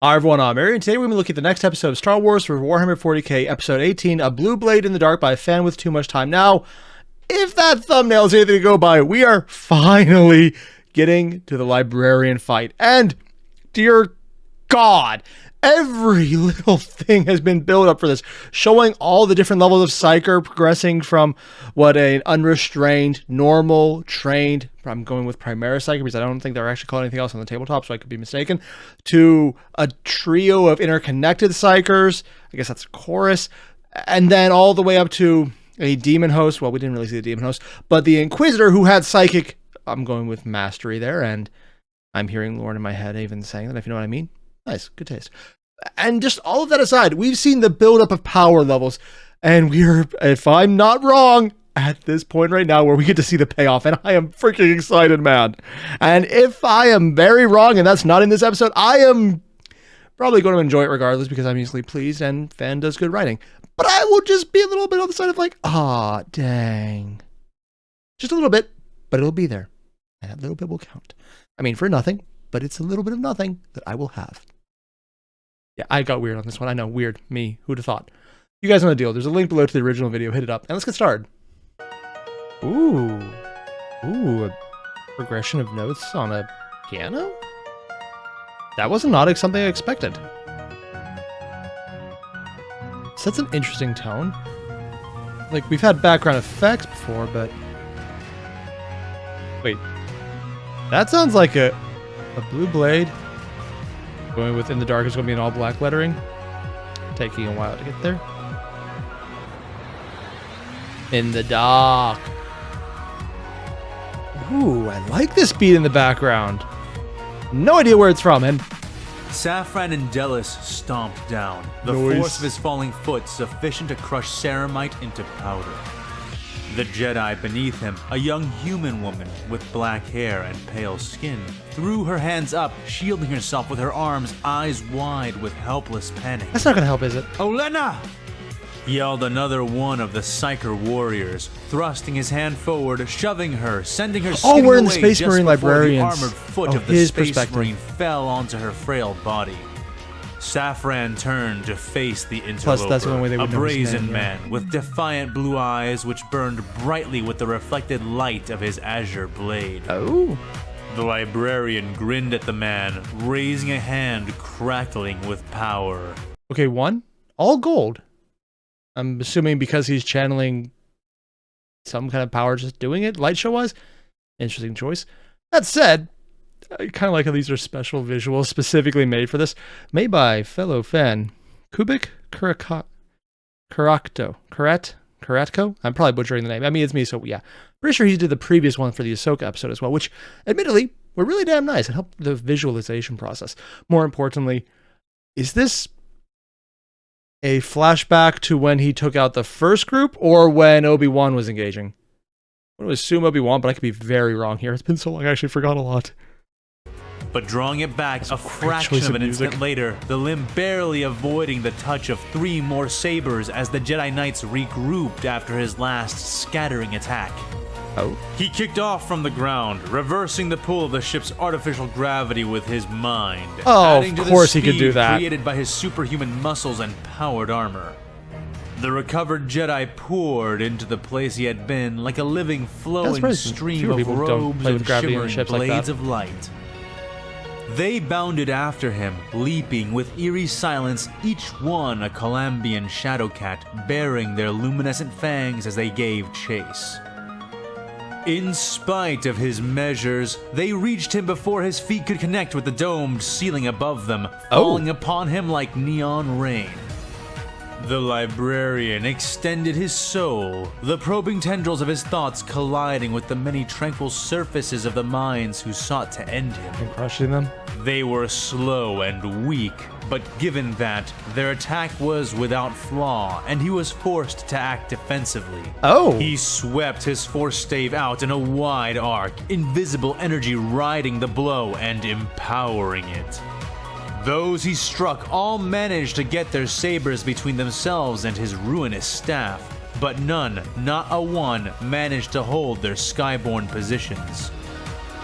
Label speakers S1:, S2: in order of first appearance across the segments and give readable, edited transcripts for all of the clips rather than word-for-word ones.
S1: Hi everyone, I'm Airier, and today we're going to look at the next episode of Star Wars for Warhammer 40K, Episode 18, A Blue Blade in the Dark by a fan with too much time. Now, if that thumbnail is anything to go by, we are finally getting to the librarian fight. And, dear God, every little thing has been built up for this, showing all the different levels of Psyker progressing from what an unrestrained, normal, trained, I'm going with Primera Psyker because I don't think they're actually called anything else on the tabletop, so I could be mistaken, to a trio of interconnected Psykers, I guess that's a chorus, and then all the way up to a demon host. Well, we didn't really see the demon host, but the Inquisitor who had psychic, I'm going with mastery there, and I'm hearing Lauren in my head even saying that, if you know what I mean. Nice, good taste. And just all of that aside, we've seen the buildup of power levels, and we're, if I'm not wrong, at this point right now where we get to see the payoff, and I am freaking excited, man. And if I am very wrong, and that's not in this episode, I am probably going to enjoy it regardless because I'm easily pleased, and fan does good writing. But I will just be a little bit on the side of like, ah, dang. Just a little bit, but it'll be there. And that little bit will count. I mean, for nothing, but it's a little bit of nothing that I will have. Yeah, I got weird on this one. I know, weird. Me. Who'd have thought? You guys know the deal. There's a link below to the original video. Hit it up. And let's get started. Ooh. Ooh, a progression of notes on a piano? That was not something I expected. Sets an interesting tone. Like, we've had background effects before, but... Wait. That sounds like a blue blade. Going with In the Dark is going to be in all black lettering. Taking a while to get there. In the Dark. Ooh, I like this beat in the background. No idea where it's from, and...
S2: Safran and Delis stomped down, the force of his falling foot sufficient to crush Ceramite into powder. The Jedi beneath him, a young human woman with black hair and pale skin, threw her hands up, shielding herself with her arms, eyes wide with helpless panic.
S1: That's not gonna help, is it?
S2: Olenna! Yelled another one of the Psyker warriors, thrusting his hand forward, shoving her, sending her skidding
S1: we're in the
S2: away
S1: Space
S2: just
S1: Marine
S2: before the
S1: librarians.
S2: armored foot of the
S1: His
S2: Space
S1: perspective.
S2: Marine fell onto her frail body. Safran turned to face the interloper,
S1: Plus, that's the only way they would
S2: a
S1: know his
S2: brazen
S1: name, yeah.
S2: man with defiant blue eyes which burned brightly with the reflected light of his azure blade.
S1: Oh.
S2: The librarian grinned at the man, raising a hand crackling with power.
S1: Okay, one. All gold. I'm assuming because he's channeling some kind of power just doing it, light show-wise. Interesting choice. That said, I kind of like how these are special visuals specifically made for this. Made by fellow fan Kubik Karatko? I'm probably butchering the name. I mean, it's me, so yeah. Pretty sure he did the previous one for the Ahsoka episode as well, which, admittedly, were really damn nice and helped the visualization process. More importantly, is this a flashback to when he took out the first group or when Obi-Wan was engaging? I'm going to assume Obi-Wan, but I could be very wrong here. It's been so long, I actually forgot a lot.
S2: But drawing it back a fraction of an instant later, the limb barely avoiding the touch of three more sabers as the Jedi Knights regrouped after his last scattering attack.
S1: Oh.
S2: He kicked off from the ground, reversing the pull of the ship's artificial gravity with his mind.
S1: Oh,
S2: adding to
S1: of course
S2: the
S1: he could do
S2: speed
S1: that.
S2: created by his superhuman muscles and powered armor. The recovered Jedi poured into the place he had been like a living, flowing stream of robes and shimmering blades of light. They bounded after him, leaping with eerie silence, each one a Calambian Shadowcat bearing their luminescent fangs as they gave chase. In spite of his measures, they reached him before his feet could connect with the domed ceiling above them, falling upon him like neon rain. The librarian extended his soul, the probing tendrils of his thoughts colliding with the many tranquil surfaces of the minds who sought to end him.
S1: And crushing them?
S2: They were slow and weak, but given that, their attack was without flaw, and he was forced to act defensively.
S1: Oh!
S2: He swept his force stave out in a wide arc, invisible energy riding the blow and empowering it. Those he struck all managed to get their sabers between themselves and his ruinous staff, but none, not a one, managed to hold their skyborne positions.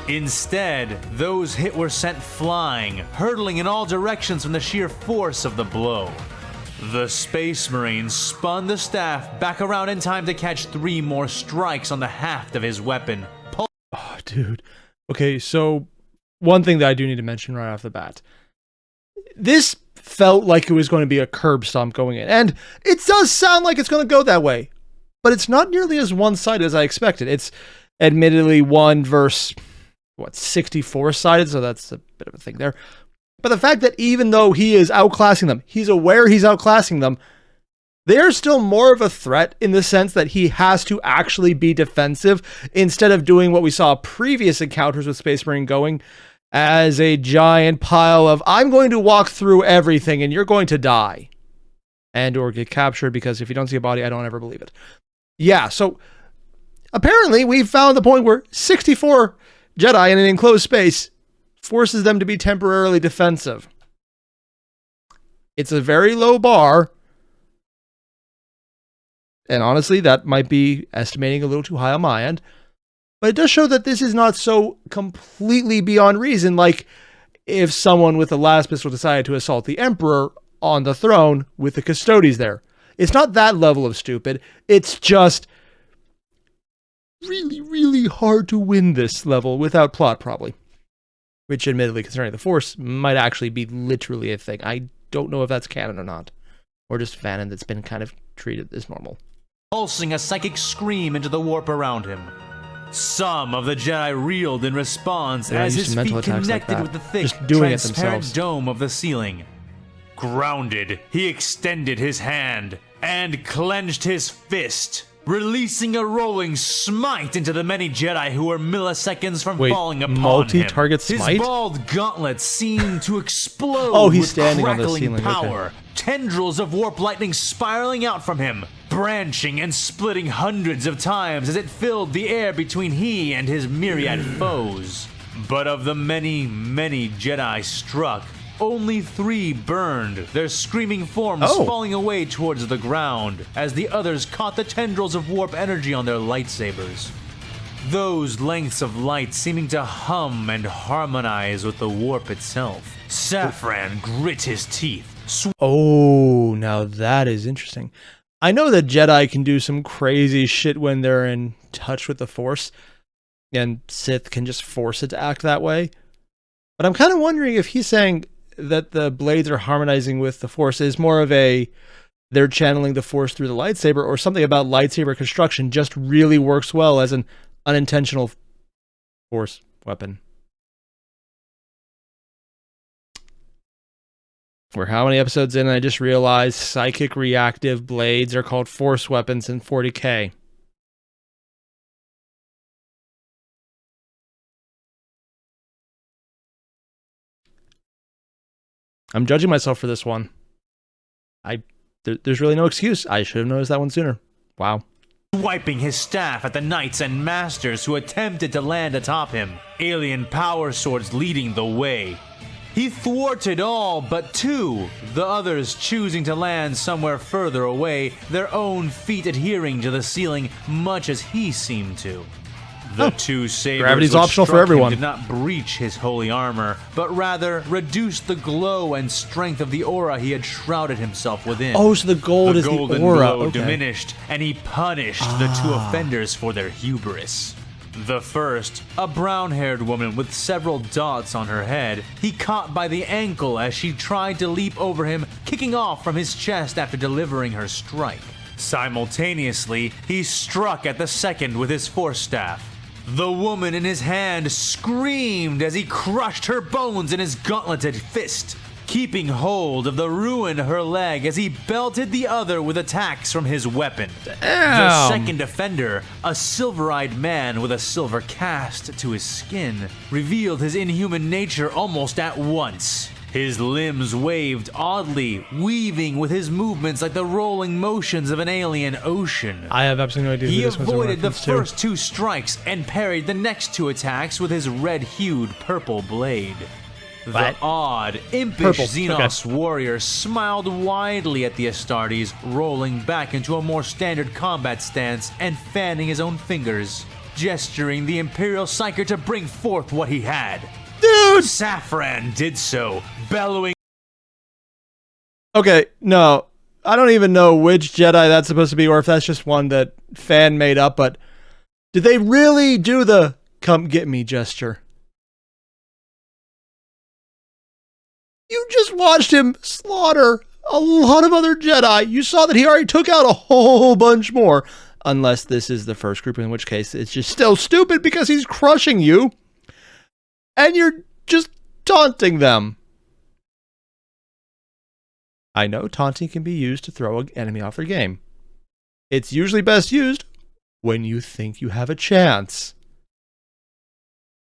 S2: Instead, those hit were sent flying, hurtling in all directions from the sheer force of the blow. The Space Marine spun the staff back around in time to catch 3 more strikes on the haft of his weapon.
S1: Oh, dude. Okay, so one thing that I do need to mention right off the bat. This felt like it was going to be a curb stomp going in, and it does sound like it's going to go that way, but it's not nearly as one-sided as I expected. It's admittedly 1 versus 64 sided, so that's a bit of a thing there. But the fact that even though he is outclassing them, he's aware he's outclassing them, they're still more of a threat in the sense that he has to actually be defensive instead of doing what we saw previous encounters with Space Marine going as a giant pile of, I'm going to walk through everything and you're going to die. And or get captured, because if you don't see a body, I don't ever believe it. Yeah, so apparently we've found the point where 64 Jedi in an enclosed space forces them to be temporarily defensive. It's a very low bar. And honestly, that might be estimating a little too high on my end. But it does show that this is not so completely beyond reason, like if someone with the last pistol decided to assault the Emperor on the throne with the Custodes there. It's not that level of stupid. It's just really, really hard to win this level without plot, probably. Which, admittedly, concerning the Force, might actually be literally a thing. I don't know if that's canon or not. Or just fanon that's been kind of treated as normal.
S2: Pulsing a psychic scream into the warp around him. Some of the Jedi reeled in response as his feet connected with the thick, transparent dome of the ceiling. Grounded, he extended his hand and clenched his fist, releasing a rolling smite into the many Jedi who were milliseconds from falling upon
S1: multi-target
S2: him.
S1: smite?
S2: His bald gauntlet seemed to explode
S1: he's
S2: with
S1: standing
S2: crackling
S1: on the ceiling.
S2: power.
S1: Okay.
S2: Tendrils of warp lightning spiraling out from him, branching and splitting hundreds of times as it filled the air between he and his myriad foes. But of the many, many Jedi struck, only 3 burned, their screaming forms falling away towards the ground as the others caught the tendrils of warp energy on their lightsabers. Those lengths of light seeming to hum and harmonize with the warp itself. Saffron grit his teeth.
S1: Now that is interesting. I know that Jedi can do some crazy shit when they're in touch with the Force, and Sith can just force it to act that way. But I'm kind of wondering if he's saying that the blades are harmonizing with the Force is more of a they're channeling the Force through the lightsaber, or something about lightsaber construction just really works well as an unintentional Force weapon. We're how many episodes in and I just realized psychic reactive blades are called Force weapons in 40K. I'm judging myself for this one. There's really no excuse. I should have noticed that one sooner. Wow.
S2: Wiping his staff at the knights and masters who attempted to land atop him, alien power swords leading the way. He thwarted all but 2, the others choosing to land somewhere further away, their own feet adhering to the ceiling much as he seemed to. The 2 sabers
S1: gravity's optional for everyone.
S2: Did not breach his holy armor, but rather reduced the glow and strength of the aura he had shrouded himself within.
S1: Oh, so the gold is the aura.
S2: golden glow diminished, and he punished the 2 offenders for their hubris. The first, a brown-haired woman with several dots on her head, he caught by the ankle as she tried to leap over him, kicking off from his chest after delivering her strike. Simultaneously, he struck at the second with his force staff. The woman in his hand screamed as he crushed her bones in his gauntleted fist, keeping hold of the ruin of her leg as he belted the other with attacks from his weapon. The second offender, a silver-eyed man with a silver cast to his skin, revealed his inhuman nature almost at once. His limbs waved oddly, weaving with his movements like the rolling motions of an alien ocean.
S1: I have absolutely no idea who this was.
S2: He avoided the first 2 strikes and parried the next 2 attacks with his red-hued purple blade. The odd, impish Xenos warrior smiled widely at the Astartes, rolling back into a more standard combat stance and fanning his own fingers. gesturing the Imperial Psyker to bring forth what he had.
S1: Dude!
S2: Safran did so, bellowing.
S1: Okay, no. I don't even know which Jedi that's supposed to be, or if that's just one that fan made up, but did they really do the come get me gesture? You just watched him slaughter a lot of other Jedi. You saw that he already took out a whole bunch more. Unless this is the first group, in which case it's just still stupid because he's crushing you. And you're just taunting them. I know taunting can be used to throw an enemy off their game. It's usually best used when you think you have a chance.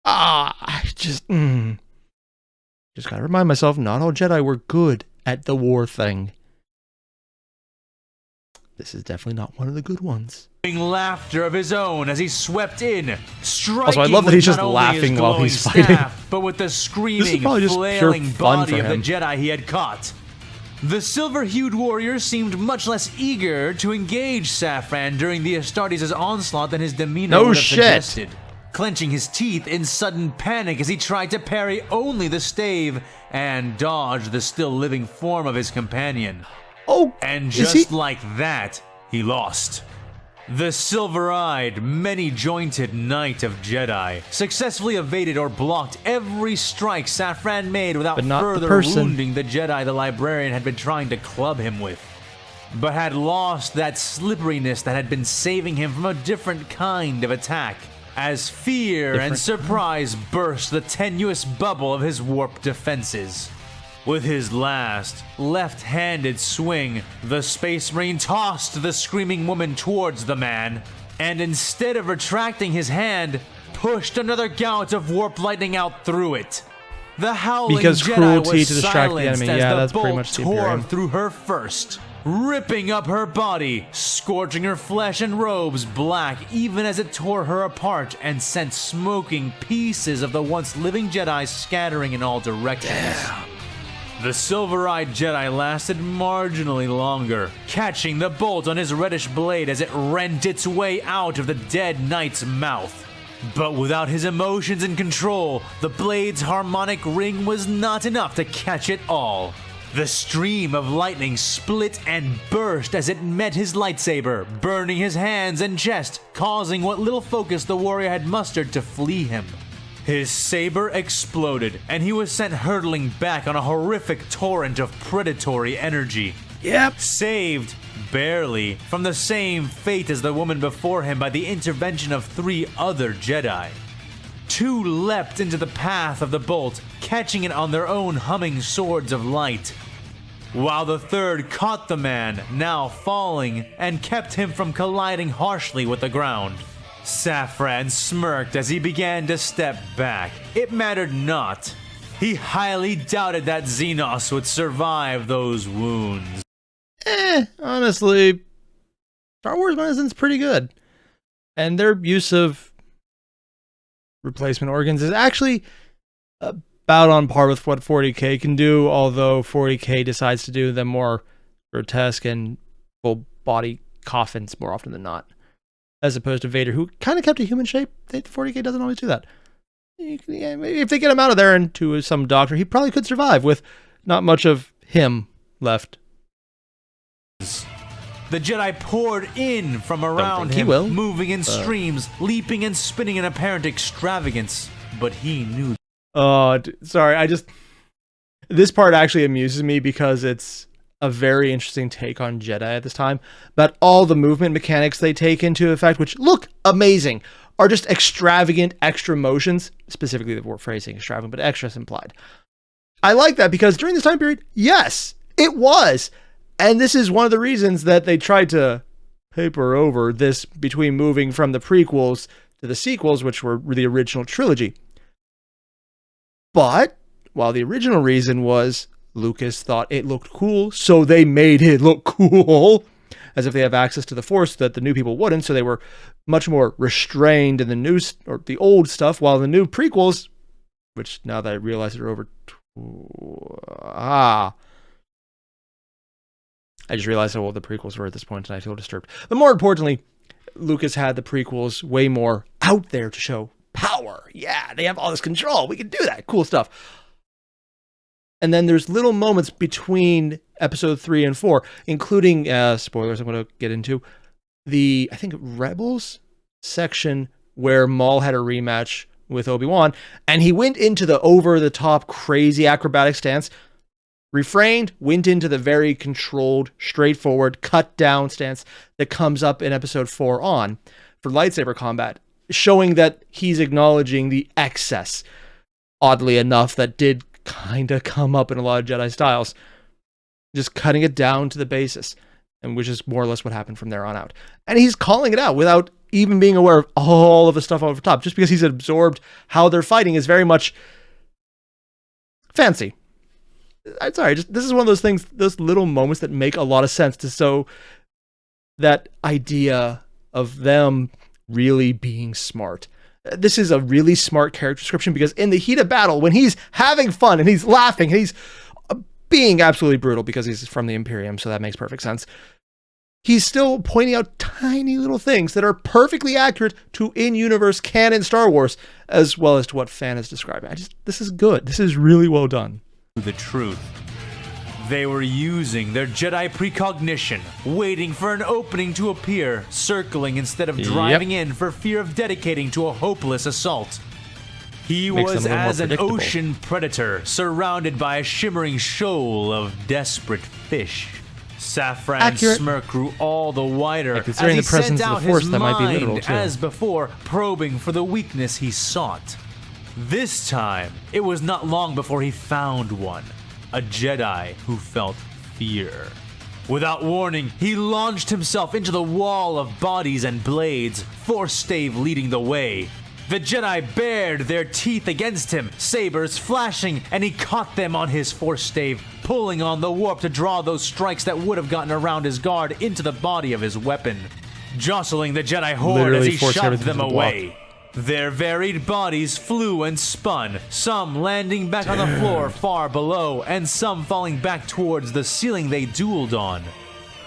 S1: I just gotta remind myself, not all Jedi were good at the war thing. This is definitely not one of the good ones.
S2: Laughter of his own as he swept in, striking.
S1: Also, I love that he's just laughing while he's fighting.
S2: Staff, but with the screaming, flailing body of the Jedi he had caught. The silver-hued warrior seemed much less eager to engage Safran during the Astartes' onslaught than his demeanor would have suggested. Clenching his teeth in sudden panic as he tried to parry only the stave and dodge the still living form of his companion.
S1: Oh,
S2: and just like that, he lost. The silver-eyed, many-jointed Knight of Jedi successfully evaded or blocked every strike Safran made without further wounding the Jedi the librarian had been trying to club him with, but had lost that slipperiness that had been saving him from a different kind of attack, as fear and surprise burst the tenuous bubble of his warped defenses. With his last, left-handed swing, the Space Marine tossed the screaming woman towards the man, and instead of retracting his hand, pushed another gout of warp lightning out through it. The howling Jedi was silenced as the bolt tore through her first, ripping up her body, scorching her flesh and robes black even as it tore her apart and sent smoking pieces of the once living Jedi scattering in all directions. Damn. The silver-eyed Jedi lasted marginally longer, catching the bolt on his reddish blade as it rent its way out of the dead knight's mouth. But without his emotions in control, the blade's harmonic ring was not enough to catch it all. The stream of lightning split and burst as it met his lightsaber, burning his hands and chest, causing what little focus the warrior had mustered to flee him. His saber exploded, and he was sent hurtling back on a horrific torrent of predatory energy.
S1: Yep.
S2: Saved, barely, from the same fate as the woman before him by the intervention of 3 other Jedi. 2 leapt into the path of the bolt, catching it on their own humming swords of light, while the 3rd caught the man, now falling, and kept him from colliding harshly with the ground. Safran smirked as he began to step back. It mattered not. He highly doubted that Xenos would survive those wounds.
S1: Honestly, Star Wars Medicine's pretty good. And their use of replacement organs is actually about on par with what 40K can do, although 40K decides to do them more grotesque and full body coffins more often than not. As opposed to Vader, who kind of kept a human shape. 40K doesn't always do that. If they get him out of there into some doctor, he probably could survive with not much of him left.
S2: The Jedi poured in from around him, moving in streams, leaping and spinning in apparent extravagance. But he knew.
S1: Sorry, this part actually amuses me because it's a very interesting take on Jedi at this time, but all the movement mechanics they take into effect, which look amazing, are just extravagant extra motions, specifically the word phrasing extravagant, but extras implied. I like that because during this time period, yes, it was. And this is one of the reasons that they tried to paper over this between moving from the prequels to the sequels, which were the original trilogy. But while the original reason was Lucas thought it looked cool, so they made it look cool, as if they have access to the Force that the new people wouldn't, so they were much more restrained in the new or the old stuff, while the new prequels, which now that I realize are over, I just realized how old the prequels were at this point, and I feel disturbed. But more importantly, Lucas had the prequels way more out there to show power. Yeah, they have all this control. We can do that. Cool stuff. And then there's little moments between episode 3 and 4, including, spoilers I'm going to get into, I think, Rebels section where Maul had a rematch with Obi-Wan, and he went into the over-the-top, crazy acrobatic stance, refrained, went into the very controlled, straightforward, cut-down stance that comes up in episode 4 on for lightsaber combat, showing that he's acknowledging the excess, oddly enough, that did kind of come up in a lot of Jedi styles, just cutting it down to the basis, and which is more or less what happened from there on out. And he's calling it out without even being aware of all of the stuff over top, just because he's absorbed how they're fighting is very much fancy. I'm sorry, this is one of those things, those little moments that make a lot of sense to show that idea of them really being smart. This is a really smart character description because in the heat of battle, when he's having fun and he's laughing and he's being absolutely brutal because he's from the Imperium, so that makes perfect sense, he's still pointing out tiny little things that are perfectly accurate to in-universe canon Star Wars, as well as to what fan is describing. This is good. This is really well done.
S2: The truth. They were using their Jedi precognition, waiting for an opening to appear, circling instead of driving in for fear of dedicating to a hopeless assault. He was as an ocean predator, surrounded by a shimmering shoal of desperate fish. Safran's smirk grew all the wider as he sent out his mind, as before, probing for the weakness he sought. This time, it was not long before he found one. A Jedi who felt fear. Without warning, he launched himself into the wall of bodies and blades, Force Stave leading the way. The Jedi bared their teeth against him, sabers flashing, and he caught them on his Force Stave, pulling on the warp to draw those strikes that would have gotten around his guard into the body of his weapon, jostling the Jedi horde as he shoved them away. Their varied bodies flew and spun, some landing back on the floor far below, and some falling back towards the ceiling they dueled on.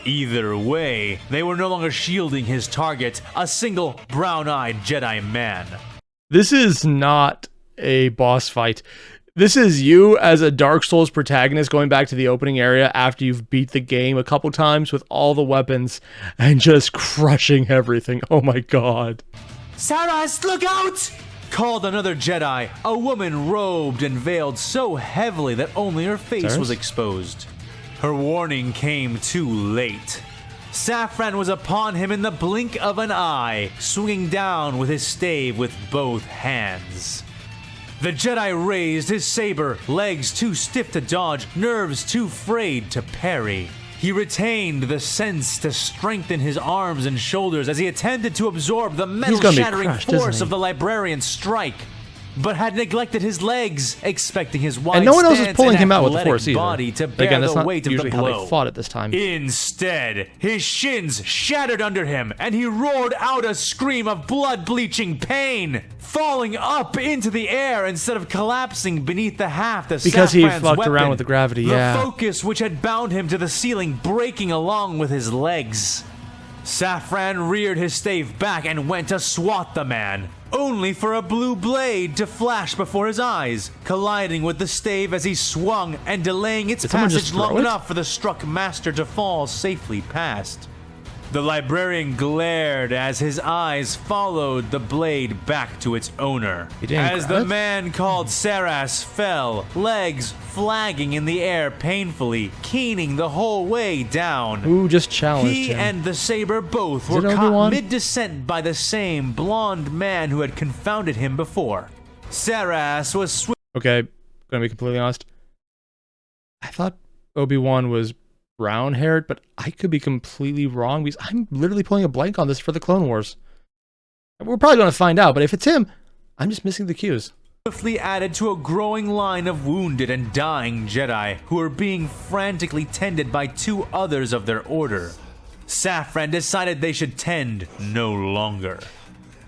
S2: Either way, they were no longer shielding his target, a single brown-eyed Jedi man.
S1: This is not a boss fight. This is you as a Dark Souls protagonist going back to the opening area after you've beat the game a couple times with all the weapons and just crushing everything. Oh my god.
S2: Saras, look out! Called another Jedi, a woman robed and veiled so heavily that only her face was exposed. Her warning came too late. Safran was upon him in the blink of an eye, swinging down with his stave with both hands. The Jedi raised his saber, legs too stiff to dodge, nerves too frayed to parry. He retained the sense to strengthen his arms and shoulders as he attempted to absorb the metal-shattering force of the librarian's strike, but had neglected his legs, expecting his wide
S1: and no one else was pulling him out with the
S2: athletic
S1: force either.
S2: Body to
S1: But
S2: bear
S1: again, that's
S2: the
S1: not
S2: weight of
S1: usually
S2: the
S1: how
S2: blow.
S1: they fought at this time.
S2: Instead, his shins shattered under him, and he roared out a scream of blood-bleaching pain, falling up into the air instead of collapsing beneath the haft of
S1: because he
S2: Safran's
S1: fucked
S2: weapon.
S1: around with the gravity,
S2: The focus which had bound him to the ceiling breaking along with his legs. Safran reared his stave back and went to swat the man, only for a blue blade to flash before his eyes, colliding with the stave as he swung and delaying its passage long enough for the struck master to fall safely past. The librarian glared as his eyes followed the blade back to its owner. As the man called Saras fell, legs flagging in the air painfully, keening the whole way down.
S1: Who just challenged him?
S2: He and the saber both were caught mid-descent by the same blonde man who had confounded him before. Saras was
S1: Okay, gonna be completely honest. I thought Obi-Wan was brown-haired, but I could be completely wrong because I'm literally pulling a blank on this for the Clone Wars. We're probably going to find out, but if it's him, I'm just missing the cues.
S2: Swiftly added to a growing line of wounded and dying Jedi who were being frantically tended by two others of their order. Safran decided they should tend no longer.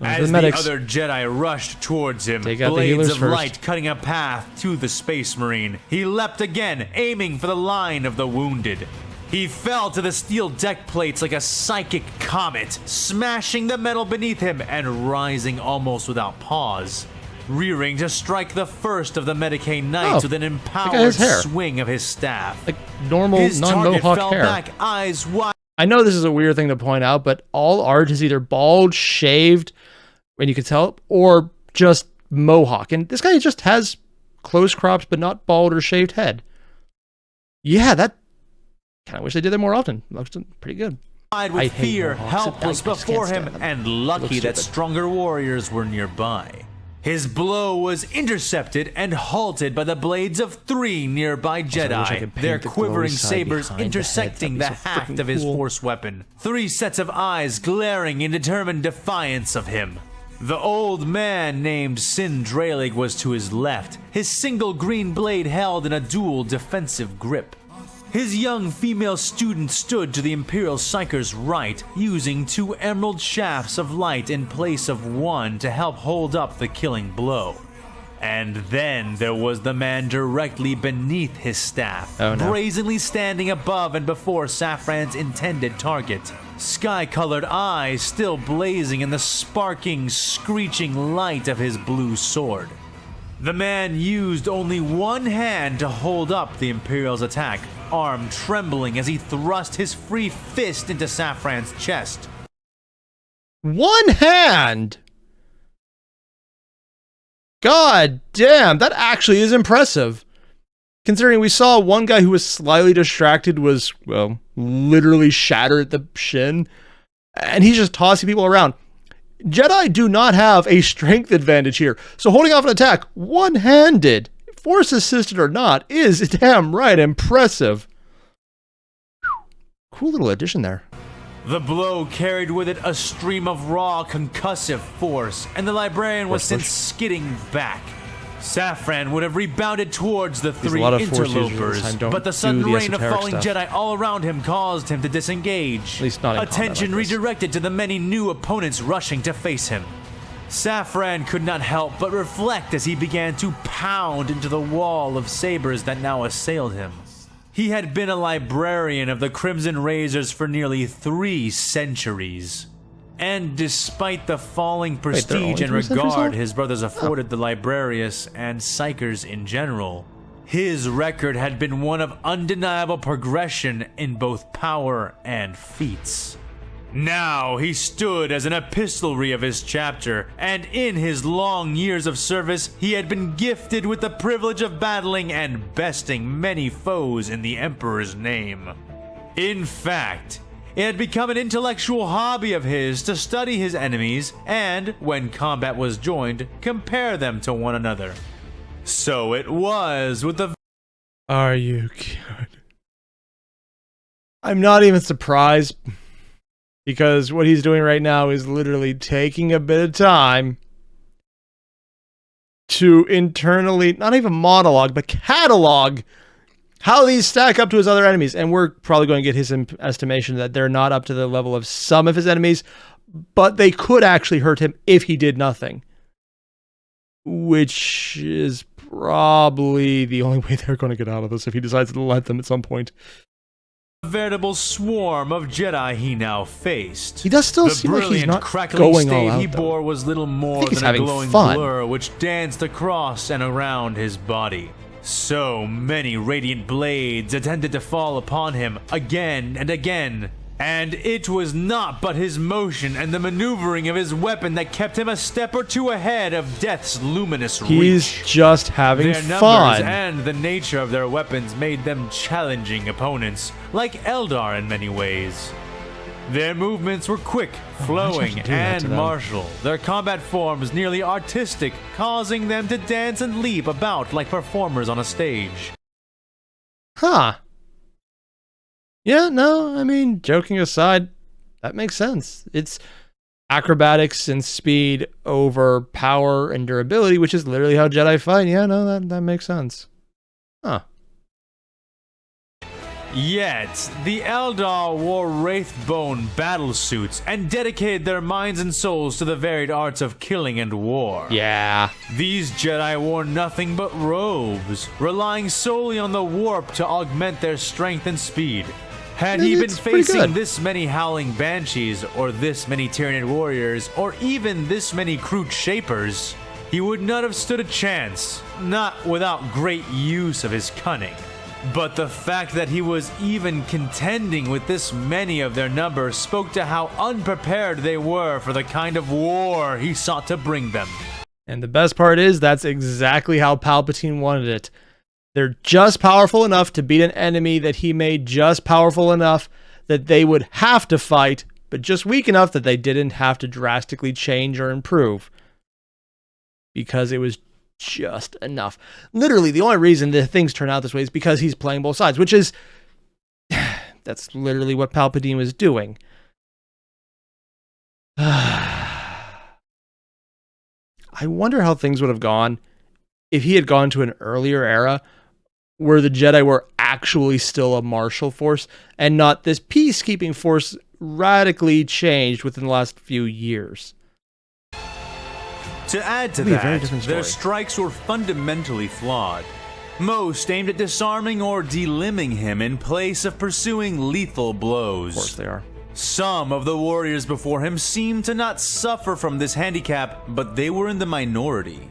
S2: As the other Jedi rushed towards him, blades of light cutting a path to the Space Marine, he leapt again, aiming for the line of the wounded. He fell to the steel deck plates like a psychic comet, smashing the metal beneath him and rising almost without pause, rearing to strike the first of the Medicaid knights with an empowered swing of his staff.
S1: Like normal, non-mohawk hair.
S2: Back, eyes wide.
S1: I know this is a weird thing to point out, but all art is either bald, shaved, and you can tell, or just mohawk. And this guy just has close crops, but not bald or shaved head. Yeah, that... kind of wish they did that more often. Looks pretty good.
S2: With fear, helpless before him, and lucky that stronger warriors were nearby. His blow was intercepted and halted by the blades of 3 nearby Jedi, their quivering sabers intersecting the haft of his force weapon. 3 sets of eyes glaring in determined defiance of him. The old man named Sin Draelig was to his left, his single green blade held in a dual defensive grip. His young female student stood to the Imperial Psyker's right, using 2 emerald shafts of light in place of 1 to help hold up the killing blow. And then there was the man directly beneath his staff, brazenly standing above and before Safran's intended target. Sky-colored eyes still blazing in the sparking, screeching light of his blue sword. The man used only 1 hand to hold up the Imperial's attack, arm trembling as he thrust his free fist into Safran's chest.
S1: 1 hand? God damn, that actually is impressive. Considering we saw one guy who was slightly distracted was, well, literally shattered at the shin, and he's just tossing people around. Jedi do not have a strength advantage here, so holding off an attack one-handed, force-assisted or not, is damn right impressive. Cool little addition there.
S2: The blow carried with it a stream of raw concussive force, and the librarian was sent skidding back. Safran would have rebounded towards the 3 interlopers, but the sudden rain of falling Jedi all around him caused him to disengage.
S1: At least not in
S2: Attention
S1: combat like
S2: redirected to the many new opponents rushing to face him. Safran could not help but reflect as he began to pound into the wall of sabers that now assailed him. He had been a librarian of the Crimson Razors for nearly 3 centuries. And despite the falling prestige and regard his brothers afforded the Librarius and Psykers in general, his record had been one of undeniable progression in both power and feats. Now he stood as an epistolary of his chapter, and in his long years of service, he had been gifted with the privilege of battling and besting many foes in the Emperor's name. In fact, it had become an intellectual hobby of his to study his enemies and, when combat was joined, compare them to one another. So it was with the...
S1: Are you kidding? I'm not even surprised, because what he's doing right now is literally taking a bit of time to internally, not even monologue, but catalog how these stack up to his other enemies. And we're probably going to get his estimation that they're not up to the level of some of his enemies, but they could actually hurt him if he did nothing. Which is probably the only way they're going to get out of this if he decides to let them at some point.
S2: A veritable swarm of Jedi he now faced.
S1: He does still seem like he's not going all out,
S2: he bore was little more than a glowing blur which danced across and around his body. So many radiant blades attempted to fall upon him again and again, and it was not but his motion and the maneuvering of his weapon that kept him a step or 2 ahead of death's luminous reach.
S1: He's just having
S2: fun. Their numbers and the nature of their weapons made them challenging opponents, like Eldar in many ways. Their movements were quick, flowing, and martial. Their combat forms nearly artistic, causing them to dance and leap about like performers on a stage.
S1: Huh. Yeah, no, I mean, joking aside, that makes sense. It's acrobatics and speed over power and durability, which is literally how Jedi fight. Yeah, no, that makes sense. Huh.
S2: Yet, the Eldar wore Wraithbone battlesuits and dedicated their minds and souls to the varied arts of killing and war.
S1: Yeah.
S2: These Jedi wore nothing but robes, relying solely on the warp to augment their strength and speed. Had he been facing this many howling banshees, or this many Tyranid warriors, or even this many Kroot shapers, he would not have stood a chance, not without great use of his cunning. But the fact that he was even contending with this many of their number spoke to how unprepared they were for the kind of war he sought to bring them.
S1: And the best part is, that's exactly how Palpatine wanted it. They're just powerful enough to beat an enemy that he made just powerful enough that they would have to fight, but just weak enough that they didn't have to drastically change or improve. Because it was just enough. Literally, the only reason the things turn out this way is because he's playing both sides, which is... that's literally what Palpatine was doing. I wonder how things would have gone if he had gone to an earlier era where the Jedi were actually still a martial force and not this peacekeeping force radically changed within the last few years.
S2: To add to that, their strikes were fundamentally flawed. Most aimed at disarming or delimbing him in place of pursuing lethal blows.
S1: Of course they are.
S2: Some of the warriors before him seemed to not suffer from this handicap, but they were in the minority.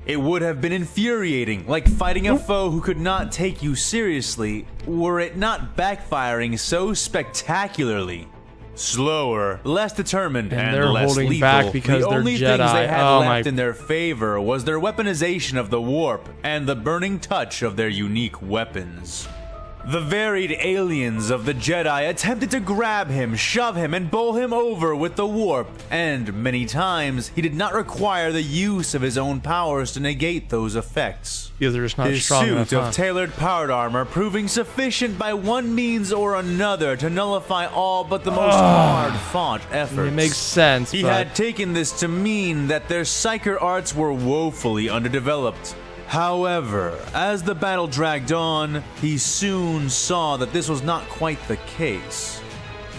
S2: It would have been infuriating, like fighting a foe who could not take you seriously, were it not backfiring so spectacularly. Slower, less determined, and less lethal.
S1: Back because
S2: the only
S1: Jedi.
S2: things they had left in their favor was their weaponization of the warp and the burning touch of their unique weapons. The varied aliens of the Jedi attempted to grab him, shove him, and bowl him over with the warp, and many times he did not require the use of his own powers to negate those effects.
S1: Because they're just not
S2: his
S1: strong
S2: suit
S1: enough,
S2: of tailored powered armor proving sufficient by one means or another to nullify all but the most hard-fought efforts.
S1: It makes sense,
S2: He had taken this to mean that their psyker arts were woefully underdeveloped. However, as the battle dragged on, he soon saw that this was not quite the case.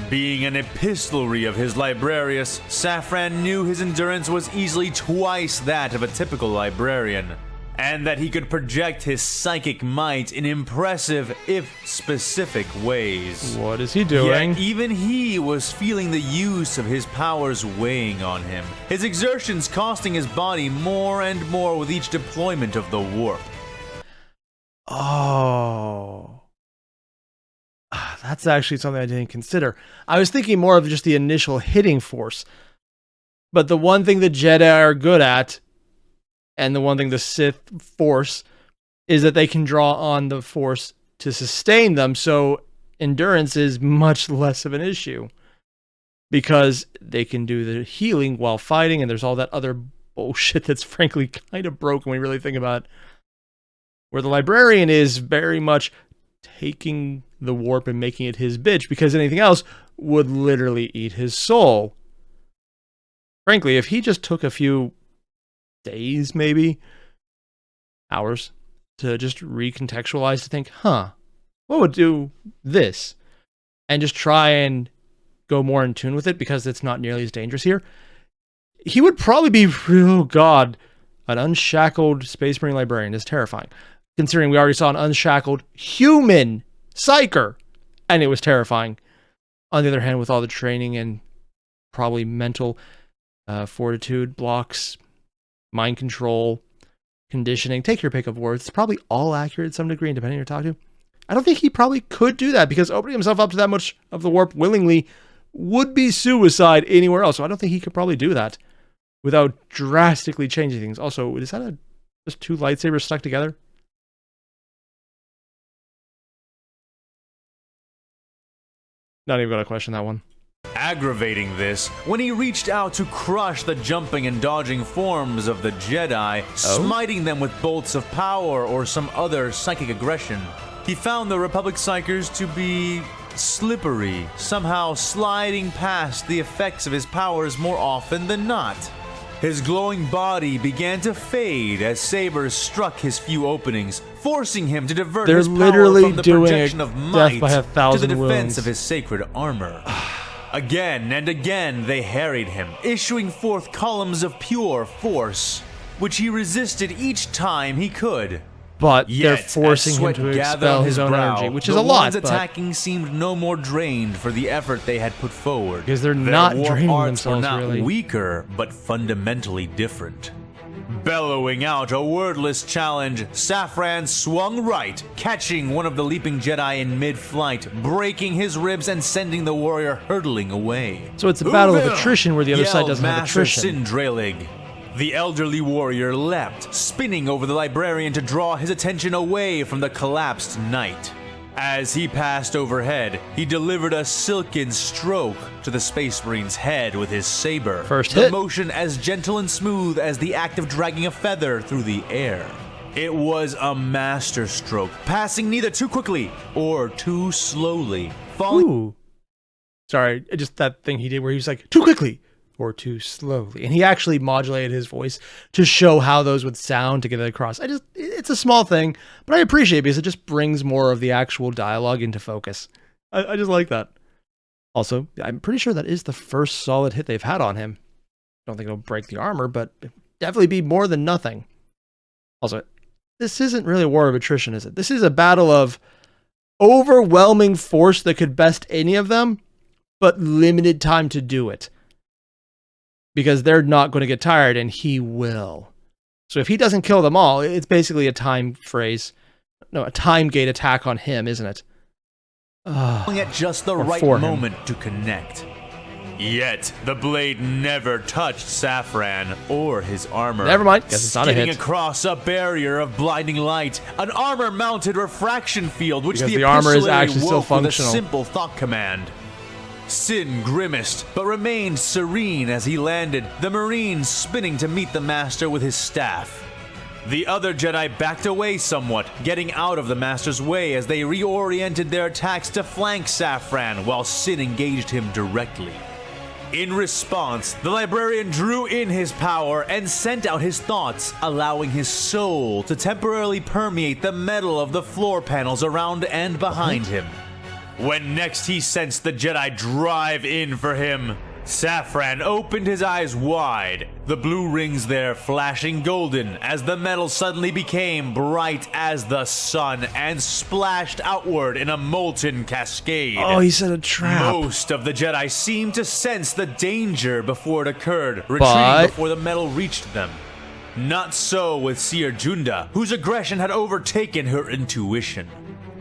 S2: Being an epistolary of his librarius, Safran knew his endurance was easily twice that of a typical librarian, and that he could project his psychic might in impressive, if specific, ways.
S1: What is he doing?
S2: Yet even he was feeling the use of his powers weighing on him, his exertions costing his body more and more with each deployment of the warp.
S1: Oh. That's actually something I didn't consider. I was thinking more of just the initial hitting force. But the one thing the Jedi are good at, and the one thing the Sith force, is that they can draw on the force to sustain them, so endurance is much less of an issue. Because they can do the healing while fighting, and there's all that other bullshit that's frankly kind of broken when you really think about it. Where the librarian is very much taking the warp and making it his bitch, because anything else would literally eat his soul. Frankly, if he just took a few days, maybe hours, to just recontextualize, to think, what would do this? And just try and go more in tune with it, because it's not nearly as dangerous here. He would probably be, oh god, an unshackled Space Marine librarian is terrifying. Considering we already saw an unshackled human psyker, and it was terrifying. On the other hand, with all the training and probably mental fortitude blocks, mind control, conditioning, take your pick of words, it's probably all accurate to some degree, and depending on who you're talking to. I don't think he probably could do that, because opening himself up to that much of the warp willingly would be suicide anywhere else. So I don't think he could probably do that without drastically changing things. Also, is that just two lightsabers stuck together? Not even gonna question that one.
S2: Aggravating this, when he reached out to crush the jumping and dodging forms of the Jedi, smiting them with bolts of power or some other psychic aggression, he found the Republic Psykers to be slippery, somehow sliding past the effects of his powers more often than not. His glowing body began to fade as sabers struck his few openings, forcing him to divert his power from the projection of might to the defense of his sacred armor. Again and again they harried him, issuing forth columns of pure force, which he resisted each time he could.
S1: but they're forcing him to expel his own energy, which is a lot.
S2: The ones attacking seemed no more drained for the effort they had put forward.
S1: Because they're not draining themselves,
S2: were not
S1: really.
S2: Weaker, but fundamentally different. Bellowing out a wordless challenge, Safran swung right, catching one of the leaping Jedi in mid-flight, breaking his ribs and sending the warrior hurtling away.
S1: So it's a battle of attrition where the other side doesn't have attrition.
S2: Sindralig. The elderly warrior leapt, spinning over the librarian to draw his attention away from the collapsed knight. As he passed overhead, he delivered a silken stroke to the Space Marine's head with his saber.
S1: First hit.
S2: The motion as gentle and smooth as the act of dragging a feather through the air. It was a master stroke, passing neither too quickly or too slowly.
S1: Ooh. Sorry, just that thing he did where he was like, too quickly or too slowly. And he actually modulated his voice to show how those would sound to get it across. It's a small thing, but I appreciate it because it just brings more of the actual dialogue into focus. I just like that. Also, I'm pretty sure that is the first solid hit they've had on him. Don't think it'll break the armor, but it'll definitely be more than nothing. Also, this isn't really a war of attrition, is it? This is a battle of overwhelming force that could best any of them, but limited time to do it. Because they're not going to get tired, and he will. So if he doesn't kill them all, it's basically a time gate attack on him, isn't it?
S2: At just the right moment to connect. Yet the blade never touched Safran or his armor.
S1: Never mind, guess it's not a hit.
S2: Skidding across a barrier of blinding light, an armor-mounted refraction field, which
S1: the armor is actually still functional.
S2: With a simple thought command. Sin grimaced, but remained serene as he landed, the Marine spinning to meet the Master with his staff. The other Jedi backed away somewhat, getting out of the Master's way as they reoriented their attacks to flank Safran while Sin engaged him directly. In response, the librarian drew in his power and sent out his thoughts, allowing his soul to temporarily permeate the metal of the floor panels around and behind him. When next he sensed the Jedi drive in for him, Safran opened his eyes wide, the blue rings there flashing golden as the metal suddenly became bright as the sun and splashed outward in a molten cascade.
S1: Oh, he set a trap.
S2: Most of the Jedi seemed to sense the danger before it occurred, retreating before the metal reached them. Not so with Seer Junda, whose aggression had overtaken her intuition.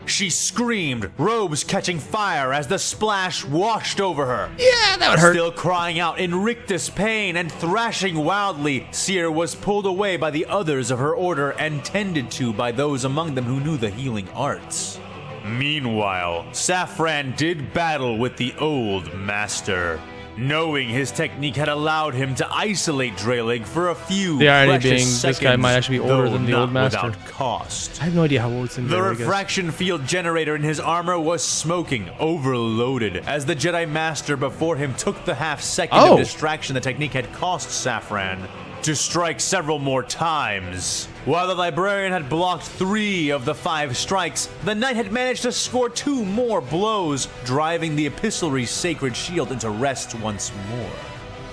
S2: She screamed, robes catching fire as the splash washed over her.
S1: Yeah, that would hurt.
S2: Still crying out in rictus pain and thrashing wildly, Seer was pulled away by the others of her order and tended to by those among them who knew the healing arts. Meanwhile, Safran did battle with the old master. Knowing his technique had allowed him to isolate Dreylig for a few precious seconds,
S1: this guy might actually be older than the old master.
S2: Without cost.
S1: I have no idea how old Dreylig is.
S2: The refraction field generator in his armor was smoking, overloaded, as the Jedi Master before him took the half-second of distraction the technique had cost Safran to strike several more times. While the librarian had blocked 3 of the 5 strikes, the knight had managed to score 2 more blows, driving the epistolary's sacred shield into rest once more.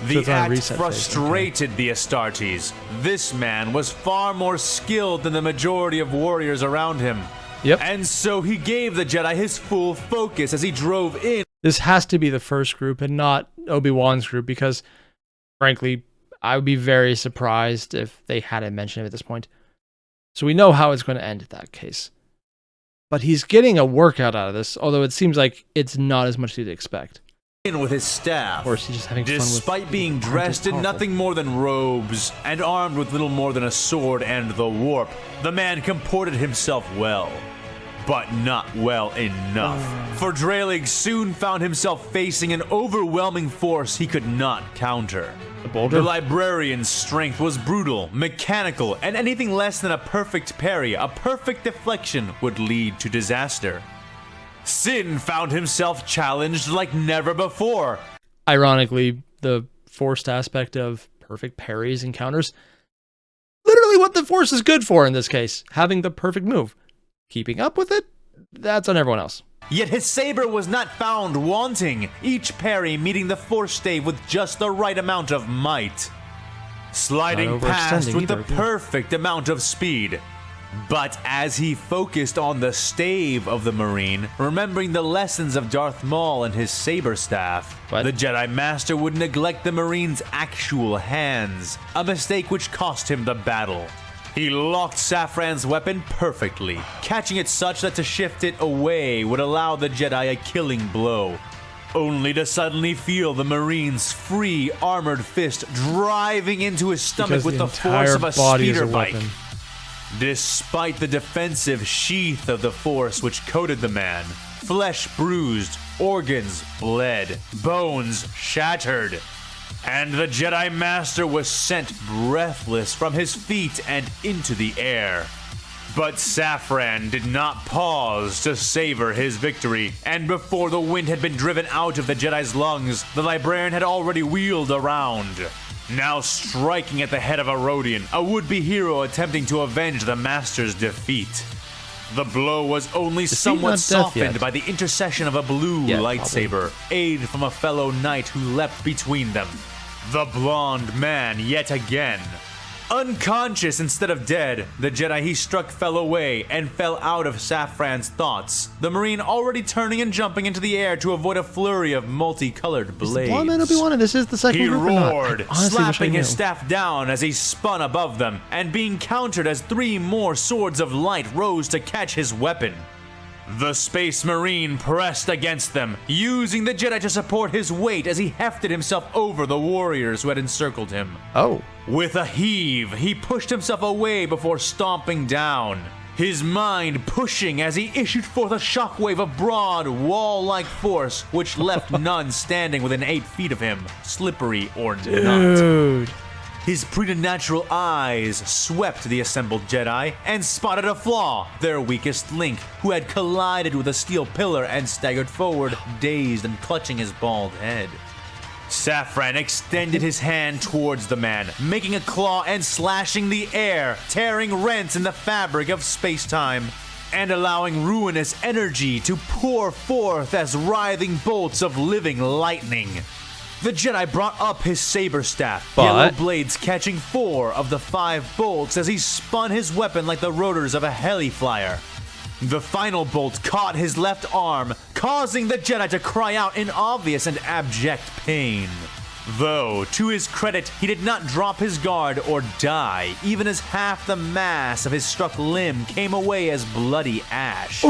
S2: The act frustrated the Astartes. This man was far more skilled than the majority of warriors around him.
S1: Yep.
S2: And so he gave the Jedi his full focus as he drove in.
S1: This has to be the first group and not Obi-Wan's group because, frankly, I would be very surprised if they hadn't mentioned it at this point. So we know how it's going to end in that case. But he's getting a workout out of this, although it seems like it's not as much as you'd expect.
S2: In with his staff.
S1: Or is he just having fun with
S2: Despite being dressed in nothing more than robes and armed with little more than a sword and the warp, the man comported himself well. But not well enough. For Dreylig soon found himself facing an overwhelming force he could not counter. The librarian's strength was brutal, mechanical, and anything less than a perfect parry, a perfect deflection, would lead to disaster. Sin found himself challenged like never before.
S1: Ironically, the forced aspect of perfect parries and counters, literally what the force is good for in this case, having the perfect move. Keeping up with it, that's on everyone else.
S2: Yet his saber was not found wanting, each parry meeting the force stave with just the right amount of might. Sliding past with the perfect amount of speed. But as he focused on the stave of the Marine, remembering the lessons of Darth Maul and his saber staff, the Jedi Master would neglect the Marine's actual hands, a mistake which cost him the battle. He locked Safran's weapon perfectly, catching it such that to shift it away would allow the Jedi a killing blow, only to suddenly feel the Marine's free armored fist driving into his stomach with the force of a speeder bike. Despite the defensive sheath of the Force which coated the man, flesh bruised, organs bled, bones shattered, and the Jedi Master was sent breathless from his feet and into the air. But Safran did not pause to savor his victory, and before the wind had been driven out of the Jedi's lungs, the librarian had already wheeled around, now striking at the head of a Rodian, a would-be hero attempting to avenge the Master's defeat. The blow was only somewhat softened by the intercession of a blue lightsaber, aid from a fellow knight who leapt between them. The blonde man yet again. Unconscious instead of dead, the Jedi he struck fell away and fell out of Safran's thoughts, the Marine already turning and jumping into the air to avoid a flurry of multicolored blades.
S1: Blonde man Obi-Wan, and this is the second group or not?
S2: He roared, slapping his staff down as he spun above them, and being countered as 3 more swords of light rose to catch his weapon. The Space Marine pressed against them, using the Jedi to support his weight as he hefted himself over the warriors who had encircled him. With a heave, he pushed himself away before stomping down, his mind pushing as he issued forth a shockwave of broad, wall-like force which left none standing within 8 feet of him, slippery or not. His preternatural eyes swept the assembled Jedi and spotted a flaw, their weakest link, who had collided with a steel pillar and staggered forward, dazed and clutching his bald head. Safran extended his hand towards the man, making a claw and slashing the air, tearing rents in the fabric of space-time, and allowing ruinous energy to pour forth as writhing bolts of living lightning. The Jedi brought up his saber staff, yellow blades catching 4 of the 5 bolts as he spun his weapon like the rotors of a heli-flyer. The final bolt caught his left arm, causing the Jedi to cry out in obvious and abject pain. Though, to his credit, he did not drop his guard or die, even as half the mass of his struck limb came away as bloody ash.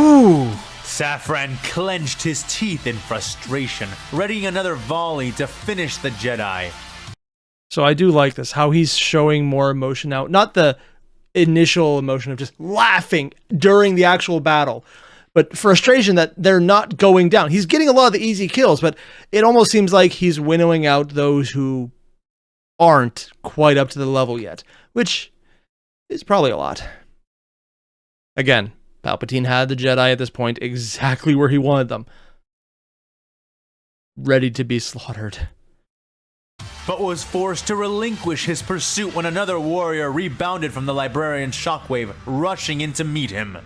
S2: Safran clenched his teeth in frustration, readying another volley to finish the Jedi.
S1: So I do like this, how he's showing more emotion now. Not the initial emotion of just laughing during the actual battle, but frustration that they're not going down. He's getting a lot of the easy kills, but it almost seems like he's winnowing out those who aren't quite up to the level yet, which is probably a lot. Again, Palpatine had the Jedi at this point exactly where he wanted them. Ready to be slaughtered.
S2: But was forced to relinquish his pursuit when another warrior rebounded from the librarian's shockwave, rushing in to meet him.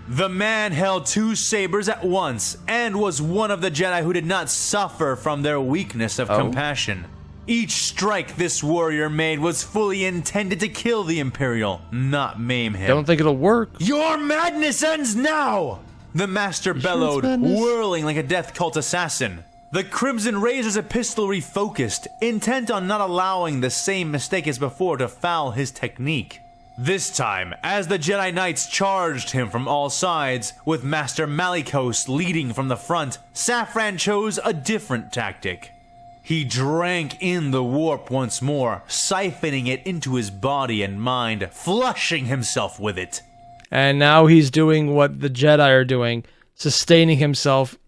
S2: The man held 2 sabers at once, and was one of the Jedi who did not suffer from their weakness of compassion. Each strike this warrior made was fully intended to kill the Imperial, not maim him.
S1: Don't think it'll work.
S2: Your madness ends now! The Master bellowed, whirling like a death cult assassin. The Crimson Razor's epistolary focused, intent on not allowing the same mistake as before to foul his technique. This time, as the Jedi Knights charged him from all sides, with Master Malicos leading from the front, Safran chose a different tactic. He drank in the warp once more, siphoning it into his body and mind, flushing himself with it.
S1: And now he's doing what the Jedi are doing, sustaining himself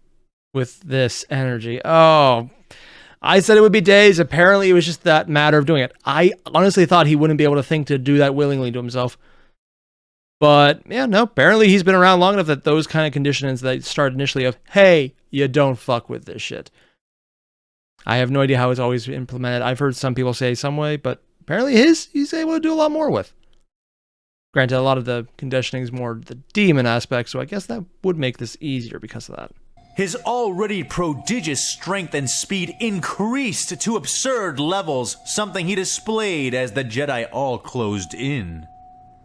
S1: with this energy. Oh, I said it would be days. Apparently it was just that matter of doing it. I honestly thought he wouldn't be able to think to do that willingly to himself. But yeah, no, apparently he's been around long enough that those kind of conditions that start initially of, hey, you don't fuck with this shit. I have no idea how it's always implemented. I've heard some people say some way, but apparently he's able to do a lot more with. Granted, a lot of the conditioning is more the demon aspect, so I guess that would make this easier because of that.
S2: His already prodigious strength and speed increased to absurd levels, something he displayed as the Jedi all closed in.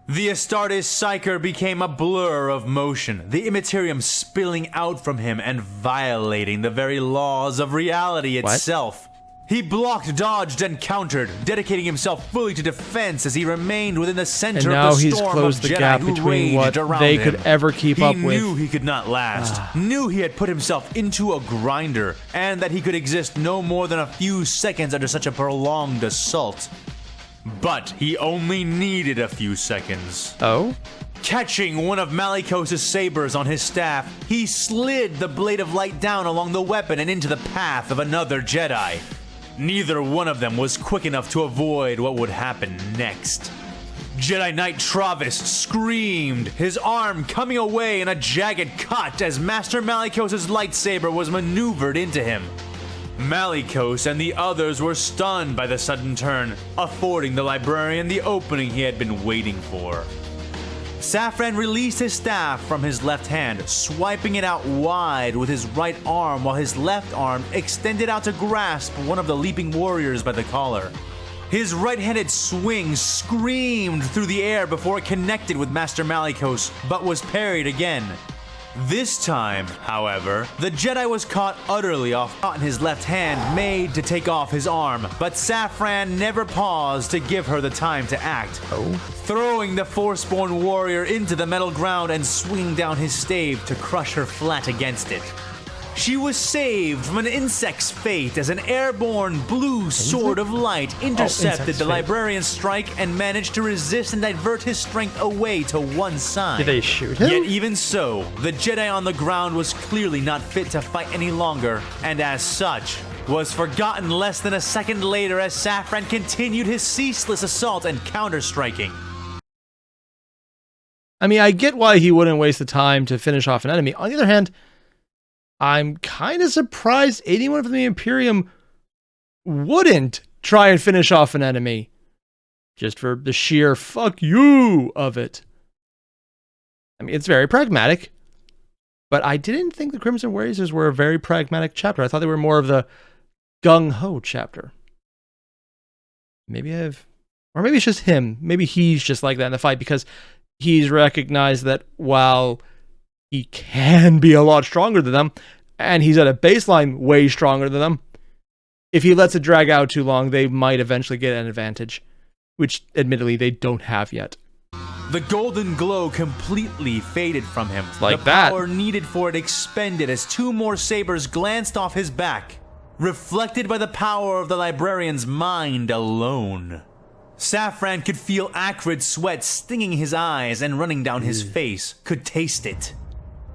S2: The Astartes Psyker became a blur of motion, the immaterium spilling out from him and violating the very laws of reality itself. He blocked, dodged, and countered, dedicating himself fully to defense as he remained within the center of the storm of Jedi who raged around him.
S1: They could ever keep up with.
S2: He knew he could not last, knew he had put himself into a grinder, and that he could exist no more than a few seconds under such a prolonged assault. But he only needed a few seconds.
S1: Oh?
S2: Catching one of Malicos' sabers on his staff, he slid the blade of light down along the weapon and into the path of another Jedi. Neither one of them was quick enough to avoid what would happen next. Jedi Knight Travis screamed, his arm coming away in a jagged cut as Master Malicos' lightsaber was maneuvered into him. Malicos and the others were stunned by the sudden turn, affording the librarian the opening he had been waiting for. Safran released his staff from his left hand, swiping it out wide with his right arm while his left arm extended out to grasp one of the leaping warriors by the collar. His right-handed swing screamed through the air before it connected with Master Malicos, but was parried again. This time, however, the Jedi was caught utterly off guard in his left hand, made to take off his arm, but Safran never paused to give her the time to act. Throwing the Forceborn warrior into the metal ground and swinging down his stave to crush her flat against it. She was saved from an insect's fate as an airborne blue sword of light intercepted the librarian's strike and managed to resist and divert his strength away to one side.
S1: Did they shoot him?
S2: Yet even so, the Jedi on the ground was clearly not fit to fight any longer, and as such, was forgotten less than a second later as Safran continued his ceaseless assault and counter-striking.
S1: I mean, I get why he wouldn't waste the time to finish off an enemy. On the other hand, I'm kind of surprised anyone from the Imperium wouldn't try and finish off an enemy. Just for the sheer fuck you of it. I mean, it's very pragmatic. But I didn't think the Crimson Warriors were a very pragmatic chapter. I thought they were more of the gung-ho chapter. Maybe or maybe it's just him. Maybe he's just like that in the fight because he's recognized that while he can be a lot stronger than them, and he's at a baseline way stronger than them, if he lets it drag out too long, they might eventually get an advantage, which admittedly they don't have yet.
S2: The golden glow completely faded from him.
S1: Like
S2: the
S1: that.
S2: power needed for it expended as two more sabers glanced off his back, reflected by the power of the librarian's mind alone. Safran could feel acrid sweat stinging his eyes and running down his face, could taste it.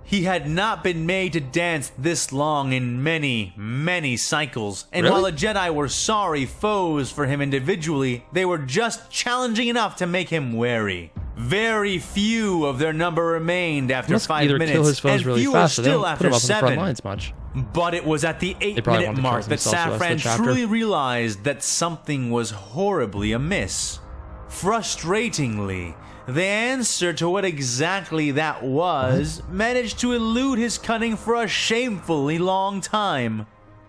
S2: He had not been made to dance this long in many, many cycles, and while the Jedi were sorry foes for him individually, they were just challenging enough to make him wary. Very few of their number remained after 5 minutes,
S1: kill his foes
S2: and
S1: really
S2: fewer
S1: fast, so they
S2: still
S1: don't put
S2: after
S1: him up in the front
S2: 7.
S1: lines much.
S2: But it was at the 8-minute mark that Safran truly realized that something was horribly amiss. Frustratingly, the answer to what exactly that was managed to elude his cunning for a shamefully long time.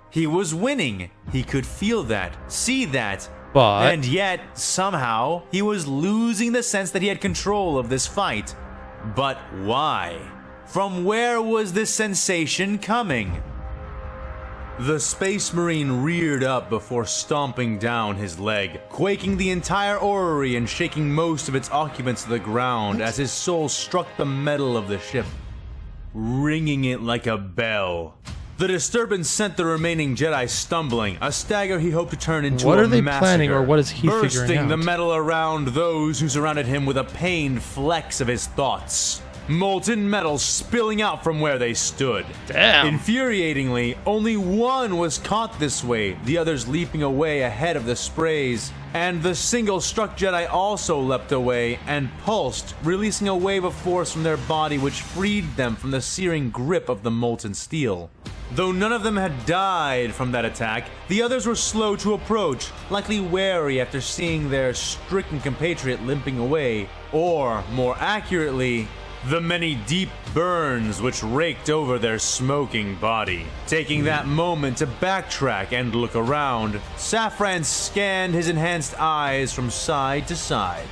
S2: He was winning. He could feel that, see that. And yet, somehow, he was losing the sense that he had control of this fight. But why? From where was this sensation coming? The Space Marine reared up before stomping down his leg, quaking the entire orrery and shaking most of its occupants to the ground as his soul struck the metal of the ship, ringing it like a bell. The disturbance sent the remaining Jedi stumbling, a stagger he hoped to turn into a massacre.
S1: What are they planning, or what is he figuring out?
S2: Bursting the metal around those who surrounded him with a pained flex of his thoughts. Molten metal spilling out from where they stood.
S1: Damn.
S2: Infuriatingly, only one was caught this way, the others leaping away ahead of the sprays. And the single struck Jedi also leapt away and pulsed, releasing a wave of force from their body which freed them from the searing grip of the molten steel. Though none of them had died from that attack, the others were slow to approach, likely wary after seeing their stricken compatriot limping away, or, more accurately, the many deep burns which raked over their smoking body. Taking that moment to backtrack and look around, Safran scanned his enhanced eyes from side to side.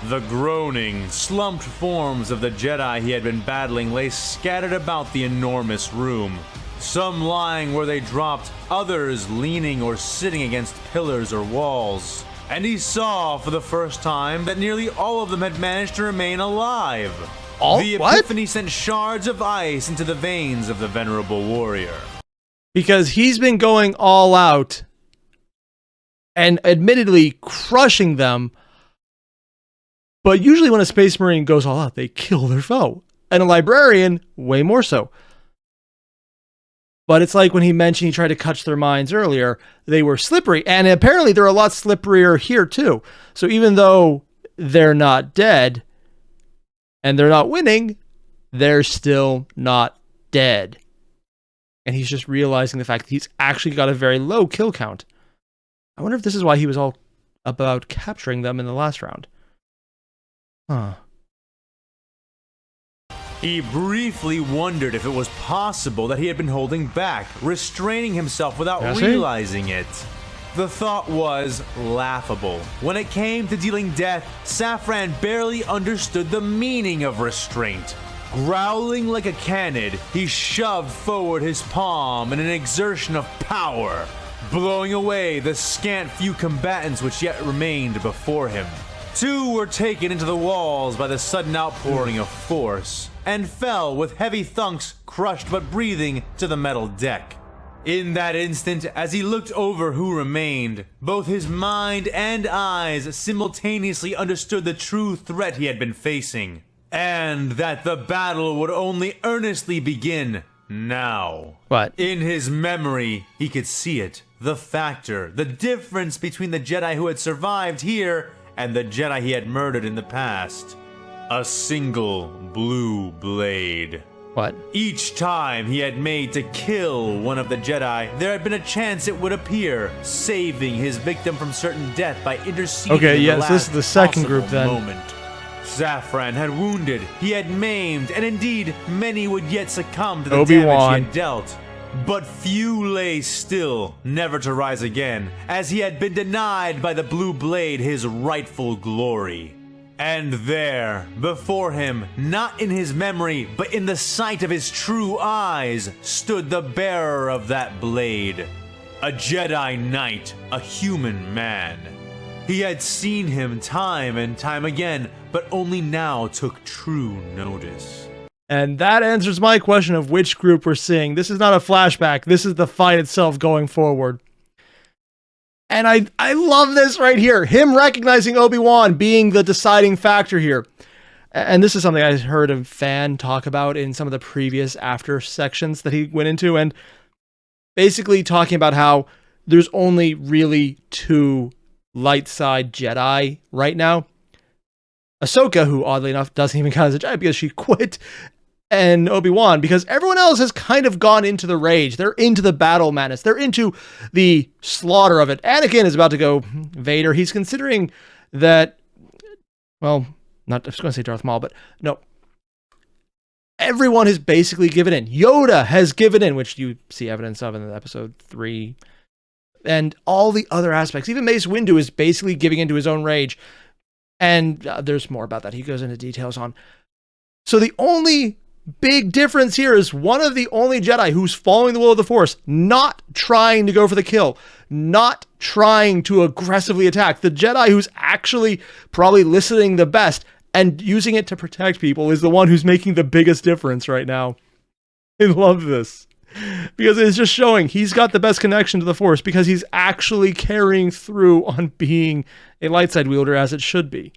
S2: The groaning, slumped forms of the Jedi he had been battling lay scattered about the enormous room. Some lying where they dropped, others leaning or sitting against pillars or walls. And he saw for the first time that nearly all of them had managed to remain alive. The Epiphany sent shards of ice into the veins of the venerable warrior.
S1: Because he's been going all out and admittedly crushing them. But usually when a Space Marine goes all out, they kill their foe. And a Librarian, way more so. But it's like when he mentioned he tried to catch their minds earlier, they were slippery. And apparently they're a lot slipperier here too. So even though they're not dead and they're not winning, they're still not dead. And he's just realizing the fact that he's actually got a very low kill count. I wonder if this is why he was all about capturing them in the last round. Huh.
S2: He briefly wondered if it was possible that he had been holding back, restraining himself without realizing it. The thought was laughable. When it came to dealing death, Safran barely understood the meaning of restraint. Growling like a canid, he shoved forward his palm in an exertion of power, blowing away the scant few combatants which yet remained before him. Two were taken into the walls by the sudden outpouring of force, and fell with heavy thunks, crushed but breathing, to the metal deck. In that instant, as he looked over who remained, both his mind and eyes simultaneously understood the true threat he had been facing, and that the battle would only earnestly begin now.
S1: What?
S2: In his memory, he could see it, the factor, the difference between the Jedi who had survived here and the Jedi he had murdered in the past. A single blue blade.
S1: What?
S2: Each time he had made to kill one of the Jedi, there had been a chance it would appear, saving his victim from certain death by interceding in the last
S1: this is the second group then.
S2: Moment. Safran had wounded, he had maimed, and indeed, many would yet succumb to the damage he had dealt. But few lay still, never to rise again, as he had been denied by the blue blade his rightful glory. And there, before him, not in his memory, but in the sight of his true eyes, stood the bearer of that blade. A Jedi Knight, a human man. He had seen him time and time again, but only now took true notice.
S1: And that answers my question of which group we're seeing. This is not a flashback. This is the fight itself going forward. And I love this right here. Him recognizing Obi-Wan being the deciding factor here. And this is something I heard a fan talk about in some of the previous after sections that he went into. And basically talking about how there's only really two light side Jedi right now. Ahsoka, who oddly enough doesn't even count as a Jedi because she quit, and Obi-Wan, because everyone else has kind of gone into the rage. They're into the battle madness. They're into the slaughter of it. Anakin is about to go Vader. He's considering that, well, not, I was going to say Darth Maul, but no. Everyone has basically given in. Yoda has given in, which you see evidence of in episode 3. And all the other aspects. Even Mace Windu is basically giving into his own rage. And there's more about that. He goes into details on. So the only big difference here is one of the only Jedi who's following the will of the Force, not trying to go for the kill, not trying to aggressively attack. The Jedi who's actually probably listening the best and using it to protect people is the one who's making the biggest difference right now. I love this. Because it's just showing he's got the best connection to the Force because he's actually carrying through on being a light side wielder as it should be.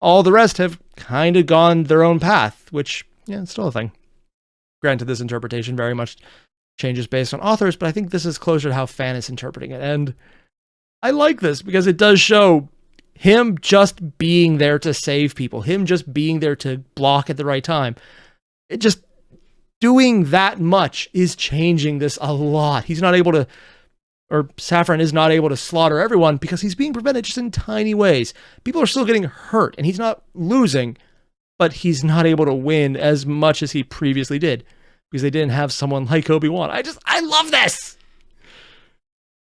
S1: All the rest have kind of gone their own path, which, yeah, it's still a thing. Granted, this interpretation very much changes based on authors, but I think this is closer to how fan is interpreting it. And I like this because it does show him just being there to save people, him just being there to block at the right time. It just doing that much is changing this a lot. He's not able to, or Safran is not able to slaughter everyone because he's being prevented just in tiny ways. People are still getting hurt and he's not losing, but he's not able to win as much as he previously did because they didn't have someone like Obi-Wan. I love this!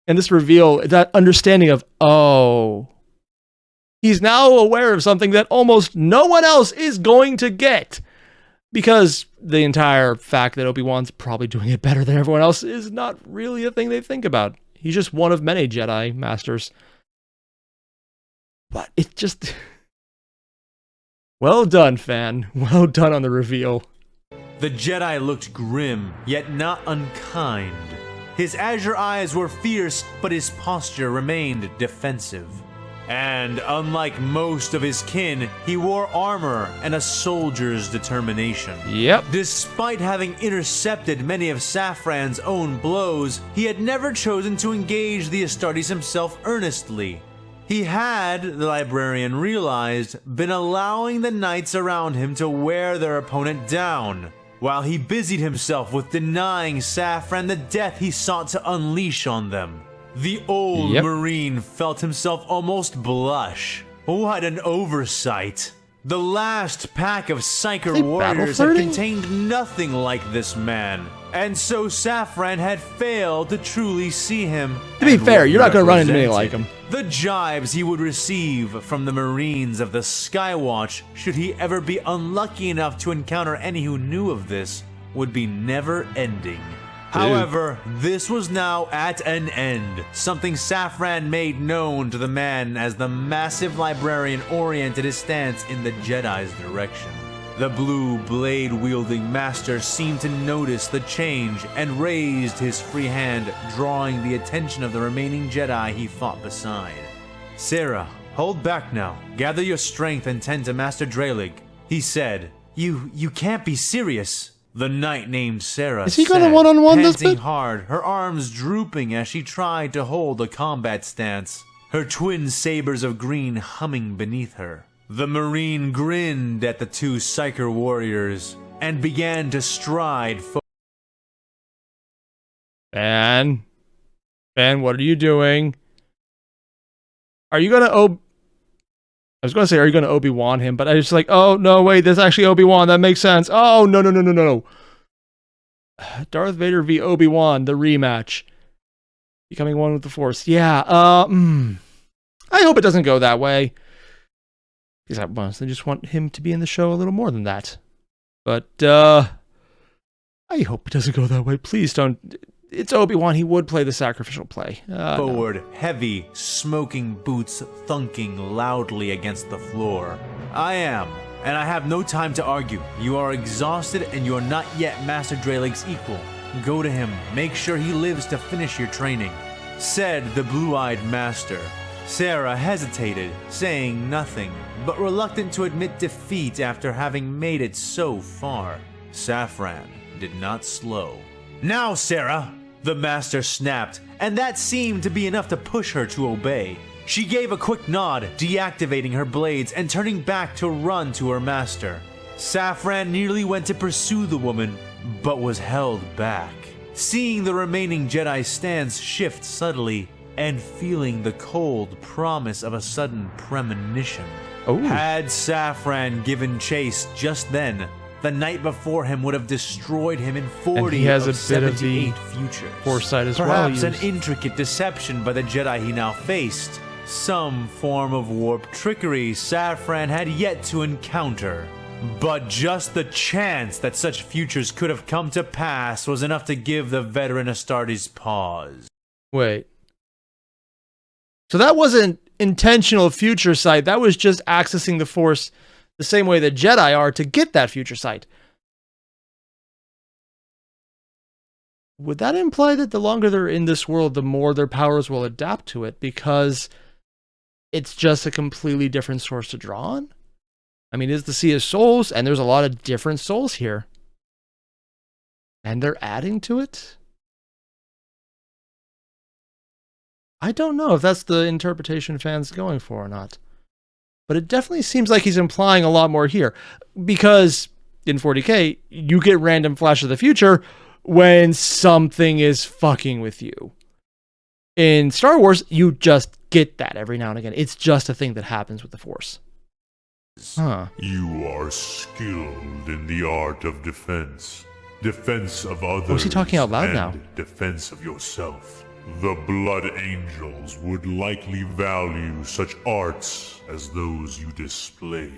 S1: And this reveal, that understanding of, oh, He's now aware of something that almost no one else is going to get. Because the entire fact that Obi-Wan's probably doing it better than everyone else is not really a thing they think about. He's just one of many Jedi Masters. But it just... Well done, fan. Well done on the reveal.
S2: The Jedi looked grim, yet not unkind. His azure eyes were fierce, but his posture remained defensive. And unlike most of his kin, he wore armor and a soldier's determination.
S1: Yep.
S2: Despite having intercepted many of Safran's own blows, he had never chosen to engage the Astartes himself earnestly. He had, the librarian realized, been allowing the knights around him to wear their opponent down, while he busied himself with denying Safran the death he sought to unleash on them. The old Marine felt himself almost blush. What an oversight. The last pack of Psyker warriors had contained nothing like this man. And so Safran had failed to truly see him.
S1: To be fair, you're not going to run into anything like him.
S2: The jibes he would receive from the Marines of the Skywatch, should he ever be unlucky enough to encounter any who knew of this, would be never-ending. However, this was now at an end, something Safran made known to the man as the massive librarian oriented his stance in the Jedi's direction. The blue blade-wielding master seemed to notice the change and raised his free hand, drawing the attention of the remaining Jedi he fought beside. "Sarah, hold back now. Gather your strength and tend to Master Drelig," he said. You can't be serious." The knight named Sarah
S1: Is he gonna one-on-one this
S2: panting
S1: bit?
S2: hard, her arms drooping as she tried to hold a combat stance, her twin sabers of green humming beneath her. The Marine grinned at the two Psyker warriors and began to stride forward.
S1: Ben, what are you doing? Are you gonna I was gonna say, are you gonna Obi-Wan him? But I was like, oh no, wait, that's actually Obi-Wan. That makes sense. Oh no. Darth Vader v Obi-Wan, the rematch. Becoming one with the Force. Yeah. I hope it doesn't go that way. Because I honestly just want him to be in the show a little more than that. But I hope it doesn't go that way. Please don't. It's Obi-Wan. He would play the sacrificial play.
S2: Forward,
S1: no.
S2: heavy, smoking boots thunking loudly against the floor. "I am, and I have no time to argue. You are exhausted and you are not yet Master Draelig's equal. Go to him. Make sure he lives to finish your training," said the blue-eyed master. Sarah hesitated, saying nothing, but reluctant to admit defeat after having made it so far. Safran did not slow. "Now, Sarah!" the master snapped, and that seemed to be enough to push her to obey. She gave a quick nod, deactivating her blades and turning back to run to her master. Safran nearly went to pursue the woman, but was held back. Seeing the remaining Jedi's stance shift subtly, and feeling the cold promise of a sudden premonition. Had Safran given chase just then, the night before him would have destroyed him in 40 of 78 futures.
S1: Foresight as
S2: Perhaps
S1: well.
S2: An intricate deception by the Jedi he now faced. Some form of warped trickery Safran had yet to encounter. But just the chance that such futures could have come to pass was enough to give the veteran Astartes pause.
S1: Wait. So that wasn't intentional future sight. That was just accessing the Force the same way the Jedi are to get that future sight. Would that imply that the longer they're in this world, the more their powers will adapt to it because it's just a completely different source to draw on? I mean, it's the Sea of Souls, and there's a lot of different souls here. And they're adding to it? I don't know if that's the interpretation fans going for or not. But it definitely seems like he's implying a lot more here. Because in 40K, you get random flash of the future when something is fucking with you. In Star Wars, you just get that every now and again. It's just a thing that happens with the Force.
S3: You are skilled in the art of defense. Defense of others.
S1: Oh, is he talking out loud now?
S3: Defense of yourself. The Blood Angels would likely value such arts as those you display.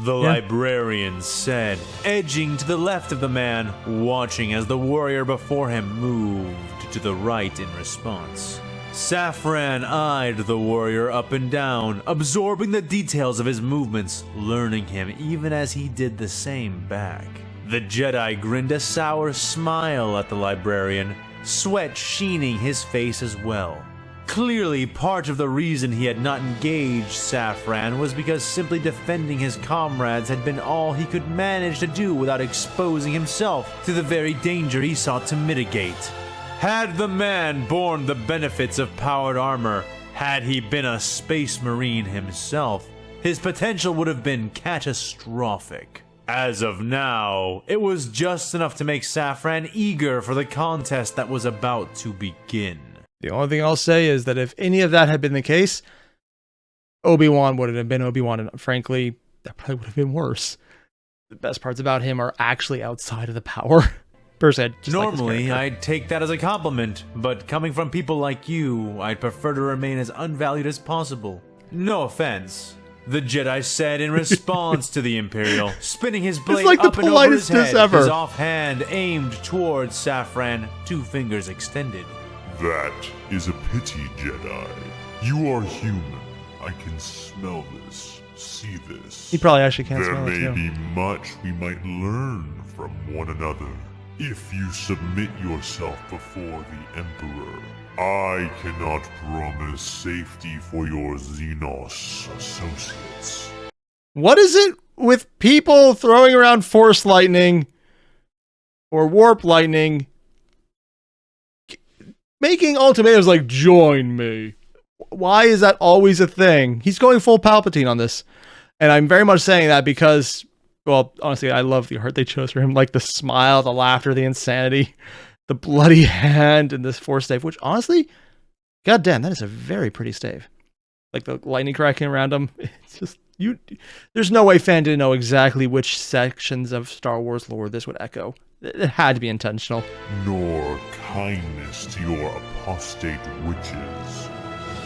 S2: The librarian said, edging to the left of the man, watching as the warrior before him moved to the right in response. Saffron eyed the warrior up and down, absorbing the details of his movements, learning him even as he did the same back. The Jedi grinned a sour smile at the librarian, sweat sheening his face as well. Clearly, part of the reason he had not engaged Saffron was because simply defending his comrades had been all he could manage to do without exposing himself to the very danger he sought to mitigate. Had the man borne the benefits of powered armor, had he been a space marine himself, his potential would have been catastrophic. As of now, it was just enough to make Saffron eager for the contest that was about to begin.
S1: The only thing I'll say is that if any of that had been the case, Obi-Wan wouldn't have been Obi-Wan, and frankly, that probably would have been worse. The best parts about him are actually outside of the power. Personally,
S2: normally, I'd take that as a compliment, but coming from people like you, I'd prefer to remain as unvalued as possible. No offense, the Jedi said in response to the Imperial, spinning his blade up and over his head, his offhand aimed towards Saffron, 2 fingers extended.
S3: That is a pity, Jedi. You are human. I can smell this, see this.
S1: He probably actually can't smell it, too.
S3: There may be much we might learn from one another. If you submit yourself before the Emperor, I cannot promise safety for your Xenos associates.
S1: What is it with people throwing around Force Lightning or Warp Lightning, making ultimatums like, join me? Why is that always a thing? He's going full Palpatine on this. And I'm very much saying that because, well, honestly, I love the art they chose for him. Like the smile, the laughter, the insanity, the bloody hand, and this Force stave, which honestly, goddamn, that is a very pretty stave. Like the lightning cracking around him. It's just, there's no way fan didn't know exactly which sections of Star Wars lore this would echo. It had to be intentional.
S3: Nor kindness to your apostate witches.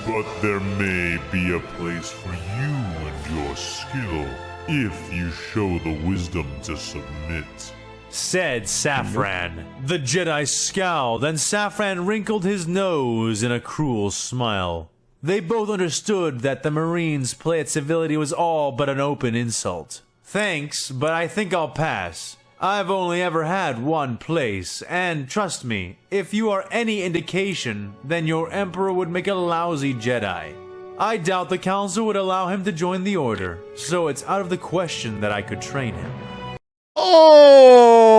S3: But there may be a place for you and your skill if you show the wisdom to submit.
S2: Said Saffron. The Jedi scowled, and Saffron wrinkled his nose in a cruel smile. They both understood that the Marines' play at civility was all but an open insult. Thanks, but I think I'll pass. I've only ever had one place, and trust me, if you are any indication, then your Emperor would make a lousy Jedi. I doubt the Council would allow him to join the Order, so it's out of the question that I could train him.
S1: Oh,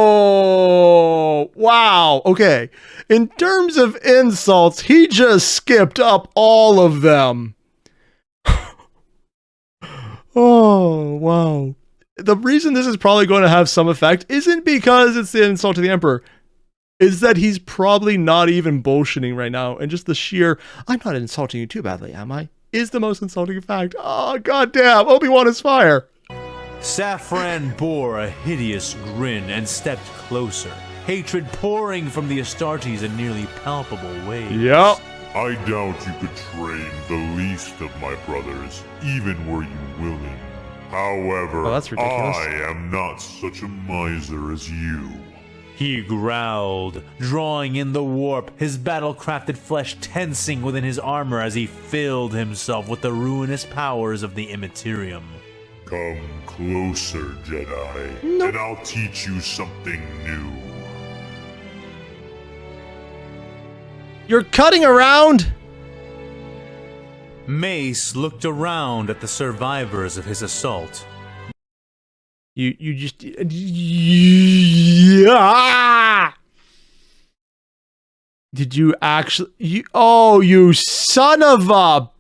S1: wow. Okay. In terms of insults, he just skipped up all of them. Oh, wow. The reason this is probably going to have some effect isn't because it's the insult to the Emperor. It's that he's probably not even bullshitting right now. And just the sheer, I'm not insulting you too badly, am I? Is the most insulting fact. Oh, goddamn. Obi-Wan is fire.
S2: Saffron bore a hideous grin and stepped closer, hatred pouring from the Astartes in nearly palpable ways.
S1: Yep.
S3: I doubt you could train the least of my brothers, even were you willing. However,
S1: that's ridiculous.
S3: I am not such a miser as you.
S2: He growled, drawing in the warp, his battle-crafted flesh tensing within his armor as he filled himself with the ruinous powers of the Immaterium.
S3: Come closer, Jedi, and I'll teach you something new.
S1: You're cutting around?
S2: Mace looked around at the survivors of his assault.
S1: You just... Yeah! Did you actually... Oh, you son of a...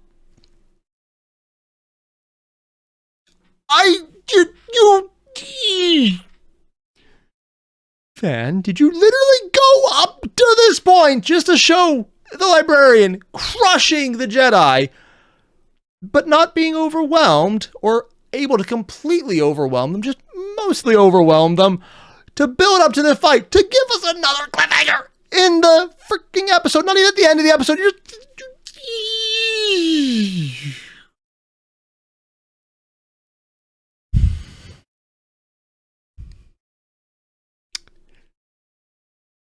S1: Fan, did you literally go up to this point just to show the librarian crushing the Jedi, but not being overwhelmed or able to completely overwhelm them, just mostly overwhelm them, to build up to the fight, to give us another cliffhanger in the freaking episode, not even at the end of the episode. You're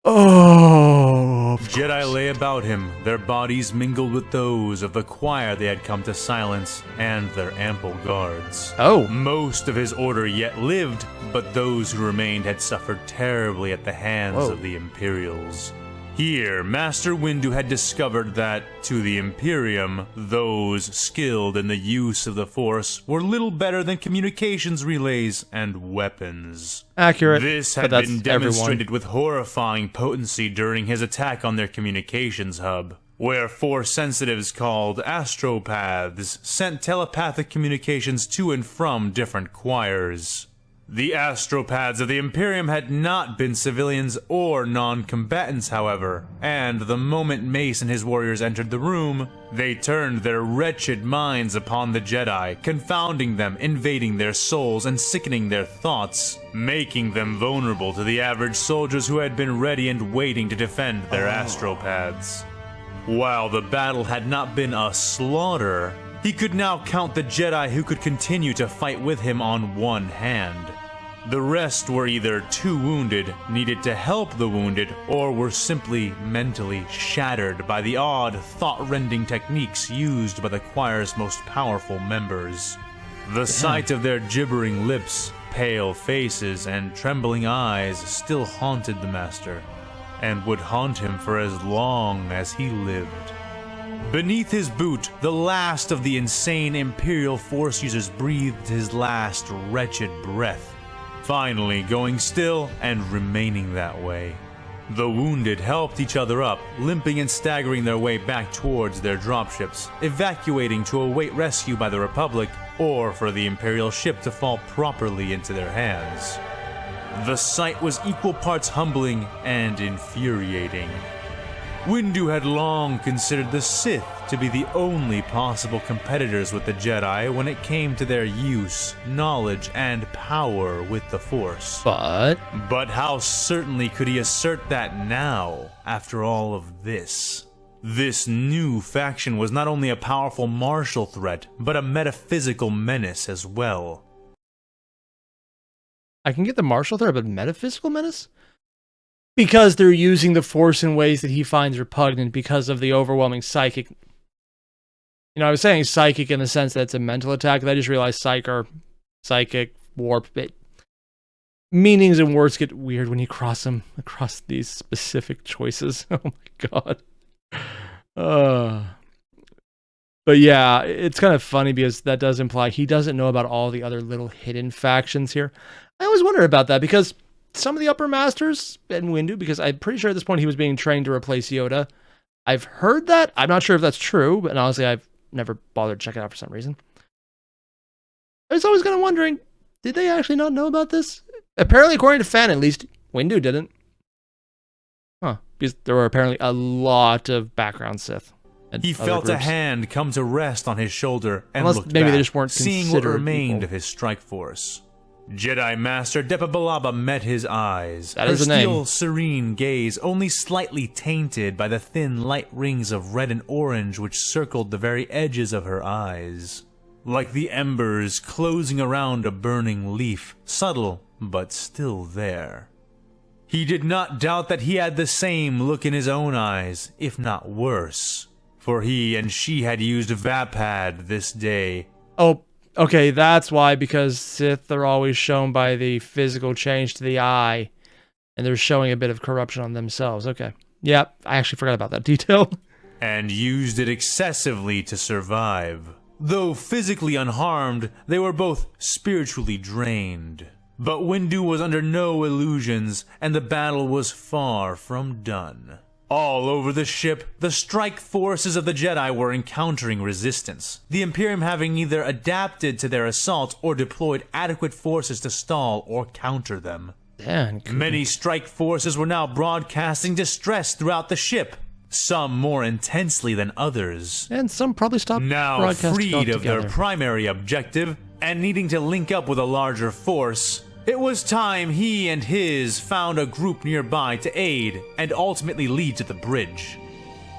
S1: oh.
S2: Jedi lay about him, their bodies mingled with those of the choir they had come to silence, and their ample guards.
S1: Oh.
S2: Most of his order yet lived, but those who remained had suffered terribly at the hands of the Imperials. Here, Master Windu had discovered that, to the Imperium, those skilled in the use of the Force were little better than communications relays and weapons.
S1: Accurate.
S2: This had been demonstrated with horrifying potency during his attack on their communications hub, where Force sensitives called astropaths sent telepathic communications to and from different choirs. The astropaths of the Imperium had not been civilians or non-combatants, however, and the moment Mace and his warriors entered the room, they turned their wretched minds upon the Jedi, confounding them, invading their souls, and sickening their thoughts, making them vulnerable to the average soldiers who had been ready and waiting to defend their astropaths. While the battle had not been a slaughter, he could now count the Jedi who could continue to fight with him on one hand. The rest were either too wounded, needed to help the wounded, or were simply mentally shattered by the odd, thought-rending techniques used by the choir's most powerful members. The sight of their gibbering lips, pale faces, and trembling eyes still haunted the Master, and would haunt him for as long as he lived. Beneath his boot, the last of the insane Imperial Force users breathed his last wretched breath, finally going still and remaining that way. The wounded helped each other up, limping and staggering their way back towards their dropships, evacuating to await rescue by the Republic, or for the Imperial ship to fall properly into their hands. The sight was equal parts humbling and infuriating. Windu had long considered the Sith to be the only possible competitors with the Jedi when it came to their use, knowledge, and power with the Force. But how certainly could he assert that now, after all of this? This new faction was not only a powerful martial threat, but a metaphysical menace as well.
S1: I can get the martial threat, but metaphysical menace? Because they're using the Force in ways that he finds repugnant because of the overwhelming psychic. You know, I was saying psychic in the sense that it's a mental attack, but I just realized psychic, warp. Meanings and words get weird when you cross them across these specific choices. Oh my god. But yeah, it's kind of funny because that does imply he doesn't know about all the other little hidden factions here. I always wonder about that because some of the upper masters and Windu, because I'm pretty sure at this point he was being trained to replace Yoda. I've heard that. I'm not sure if that's true, but honestly, I've never bothered to check it out for some reason. I was always kind of wondering, did they actually not know about this? Apparently, according to fan, at least, Windu didn't. Huh. Because there were apparently a lot of background Sith.
S2: He felt a hand come to rest on his shoulder and looked
S1: maybe
S2: back,
S1: they just weren't
S2: seeing what remained of his strike force. Jedi Master Depa Billaba met his eyes,
S1: that
S2: her
S1: is the name.
S2: still serene gaze only slightly tainted by the thin light rings of red and orange which circled the very edges of her eyes. Like the embers closing around a burning leaf, subtle but still there. He did not doubt that he had the same look in his own eyes, if not worse, for he and she had used Vapad this day.
S1: Oh, okay, that's why, because Sith are always shown by the physical change to the eye, and they're showing a bit of corruption on themselves. Okay. Yeah, I actually forgot about that detail.
S2: And used it excessively to survive. Though physically unharmed, they were both spiritually drained. But Windu was under no illusions, and the battle was far from done. All over the ship, the strike forces of the Jedi were encountering resistance, the Imperium having either adapted to their assault or deployed adequate forces to stall or counter them.
S1: Damn.
S2: Many strike forces were now broadcasting distress throughout the ship, some more intensely than others.
S1: And some probably stopped
S2: now freed of their primary objective and needing to link up with a larger force. It was time he and his found a group nearby to aid and ultimately lead to the bridge.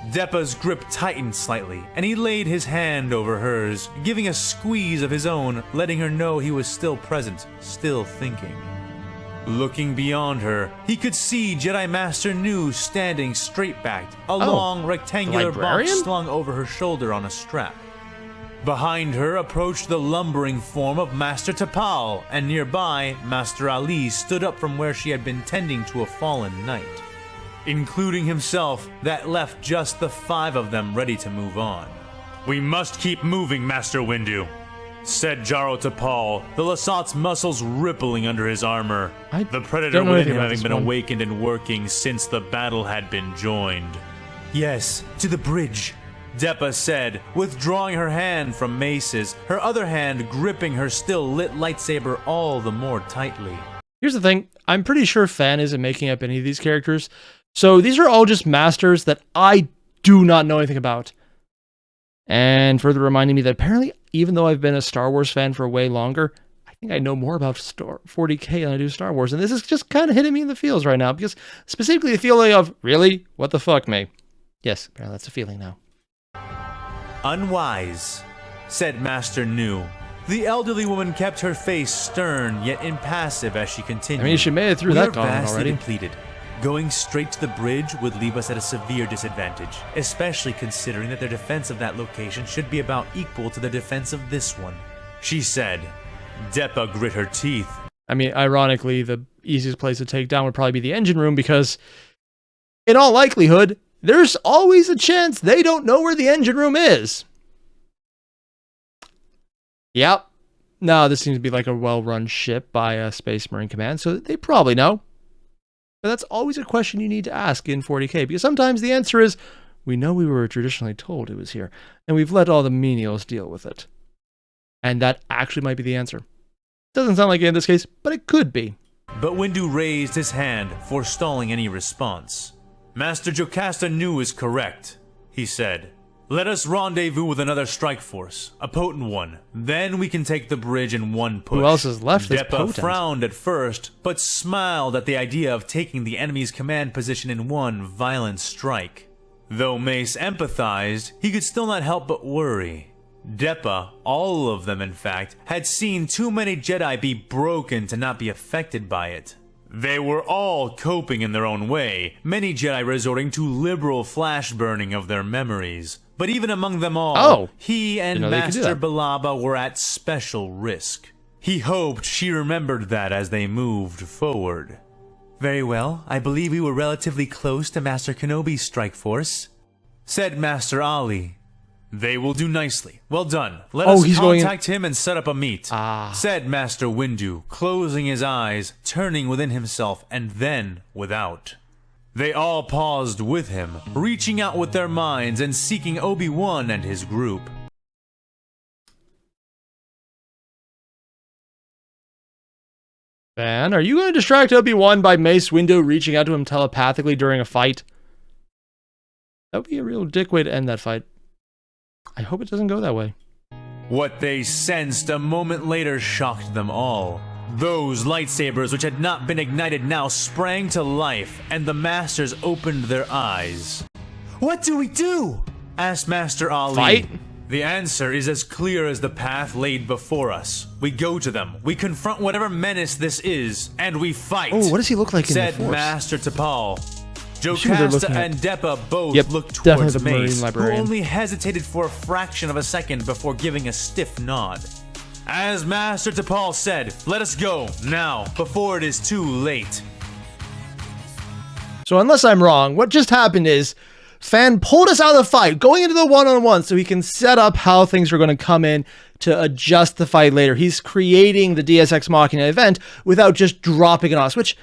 S2: Deppa's grip tightened slightly, and he laid his hand over hers, giving a squeeze of his own, letting her know he was still present, still thinking. Looking beyond her, he could see Jedi Master Nu standing straight-backed, a long rectangular box slung over her shoulder on a strap. Behind her approached the lumbering form of Master Tapal, and nearby, Master Ali stood up from where she had been tending to a fallen knight. Including himself, that left just the 5 of them ready to move on. "We must keep moving, Master Windu," said Jaro Tapal, the Lasat's muscles rippling under his armor, the predator within him having been awakened and working since the battle had been joined. "Yes, to the bridge," Deppa said, withdrawing her hand from Mace's, her other hand gripping her still lit lightsaber all the more tightly.
S1: Here's the thing, I'm pretty sure Fan isn't making up any of these characters, so these are all just masters that I do not know anything about. And further reminding me that apparently, even though I've been a Star Wars fan for way longer, I think I know more about 40K than I do Star Wars, and this is just kind of hitting me in the feels right now, because specifically the feeling of, really? What the fuck, me? Yes, apparently that's a feeling now.
S2: "Unwise," said Master Nu. The elderly woman kept her face stern yet impassive as she continued.
S1: I mean, she made it through that gauntlet already.
S2: Depleted. Going straight to the bridge would leave us at a severe disadvantage, especially considering that their defense of that location should be about equal to their defense of this one, she said. Deppa grit her teeth.
S1: I mean, ironically, the easiest place to take down would probably be the engine room because, in all likelihood, there's always a chance they don't know where the engine room is. Yep. No, this seems to be like a well-run ship by a Space Marine Command, so they probably know. But that's always a question you need to ask in 40K, because sometimes the answer is, we know we were traditionally told it was here, and we've let all the menials deal with it. And that actually might be the answer. Doesn't sound like it in this case, but it could be.
S2: But Windu raised his hand, forestalling any response. "Master Jocasta Nu is correct," he said. "Let us rendezvous with another strike force, a potent one. Then we can take the bridge in one push."
S1: Who else is left that's
S2: Deppa
S1: potent?
S2: frowned at first, but smiled at the idea of taking the enemy's command position in one violent strike. Though Mace empathized, he could still not help but worry. Deppa, all of them in fact, had seen too many Jedi be broken to not be affected by it. They were all coping in their own way, many Jedi resorting to liberal flash burning of their memories. But even among them all, he and Master Balaba were at special risk. He hoped she remembered that as they moved forward. "Very well, I believe we were relatively close to Master Kenobi's strike force," said Master Ali. "They will do nicely. Well done. Let us contact him and set up a meet," said Master Windu, closing his eyes, turning within himself and then without. They all paused with him, reaching out with their minds and seeking Obi-Wan and his group.
S1: Van, are you going to distract Obi-Wan by Mace Windu reaching out to him telepathically during a fight? That would be a real dick way to end that fight. I hope it doesn't go that way.
S2: What they sensed a moment later shocked them all. Those lightsabers which had not been ignited now sprang to life, and the masters opened their eyes. "What do we do?" asked Master Ali.
S1: "Fight?"
S2: "The answer is as clear as the path laid before us. We go to them, we confront whatever menace this is, and we fight."
S1: "Oh, what does he look like in the Force?"
S2: said Master Tapal. Jocasta and Deppa both looked
S1: definitely
S2: towards
S1: the Marine
S2: Mace, who
S1: librarian.
S2: only hesitated for a fraction of a second before giving a stiff nod. As Master Tapal said, "Let us go, now, before it is too late."
S1: So unless I'm wrong, what just happened is Fan pulled us out of the fight, going into the one-on-one so he can set up how things are going to come in to adjust the fight later. He's creating the Deus Ex Machina event without just dropping it on us, which,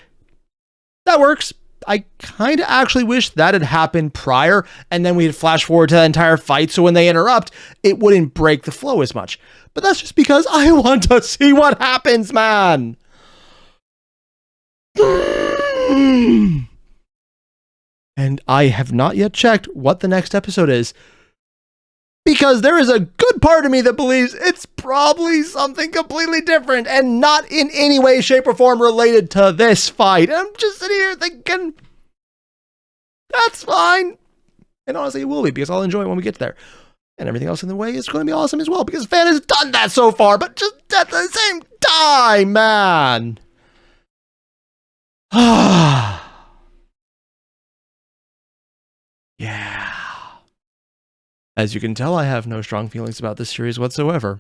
S1: that works. I kind of actually wish that had happened prior, and then we'd flash forward to the entire fight, so when they interrupt, it wouldn't break the flow as much. But that's just because I want to see what happens, man! And I have not yet checked what the next episode is, because there is a good part of me that believes it's probably something completely different and not in any way, shape, or form related to this fight. And I'm just sitting here thinking, that's fine. And honestly, it will be, because I'll enjoy it when we get there. And everything else in the way is going to be awesome as well, because Fan has done that so far, but just at the same time, man. Yeah. As you can tell, I have no strong feelings about this series whatsoever.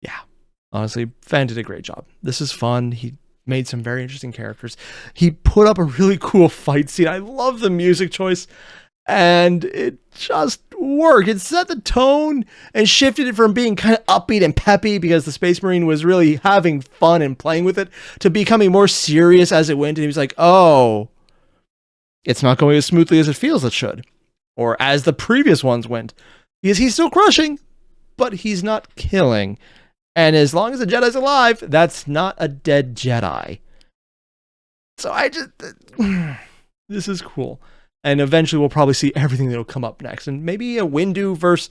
S1: Yeah. Honestly, Fan did a great job. This is fun. He made some very interesting characters. He put up a really cool fight scene. I love the music choice. And it just worked. It set the tone and shifted it from being kind of upbeat and peppy because the Space Marine was really having fun and playing with it to becoming more serious as it went. And he was like, oh, it's not going as smoothly as it feels it should. Or as the previous ones went. Because he's still crushing, but he's not killing. And as long as the Jedi's alive, that's not a dead Jedi. So this is cool. And eventually we'll probably see everything that'll come up next. And maybe a Windu versus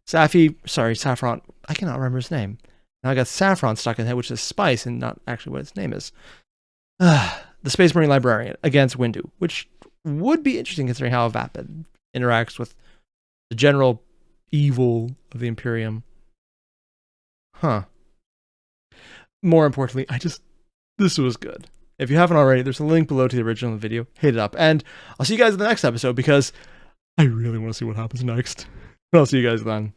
S1: Saffron. I cannot remember his name. Now I got Saffron stuck in the head, which is Spice, and not actually what its name is. The Space Marine Librarian against Windu, which would be interesting considering how Vapid interacts with the general evil of the Imperium. Huh. More importantly, this was good. If you haven't already, there's a link below to the original video. Hit it up. And I'll see you guys in the next episode because I really want to see what happens next. I'll see you guys then.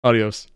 S1: Adios.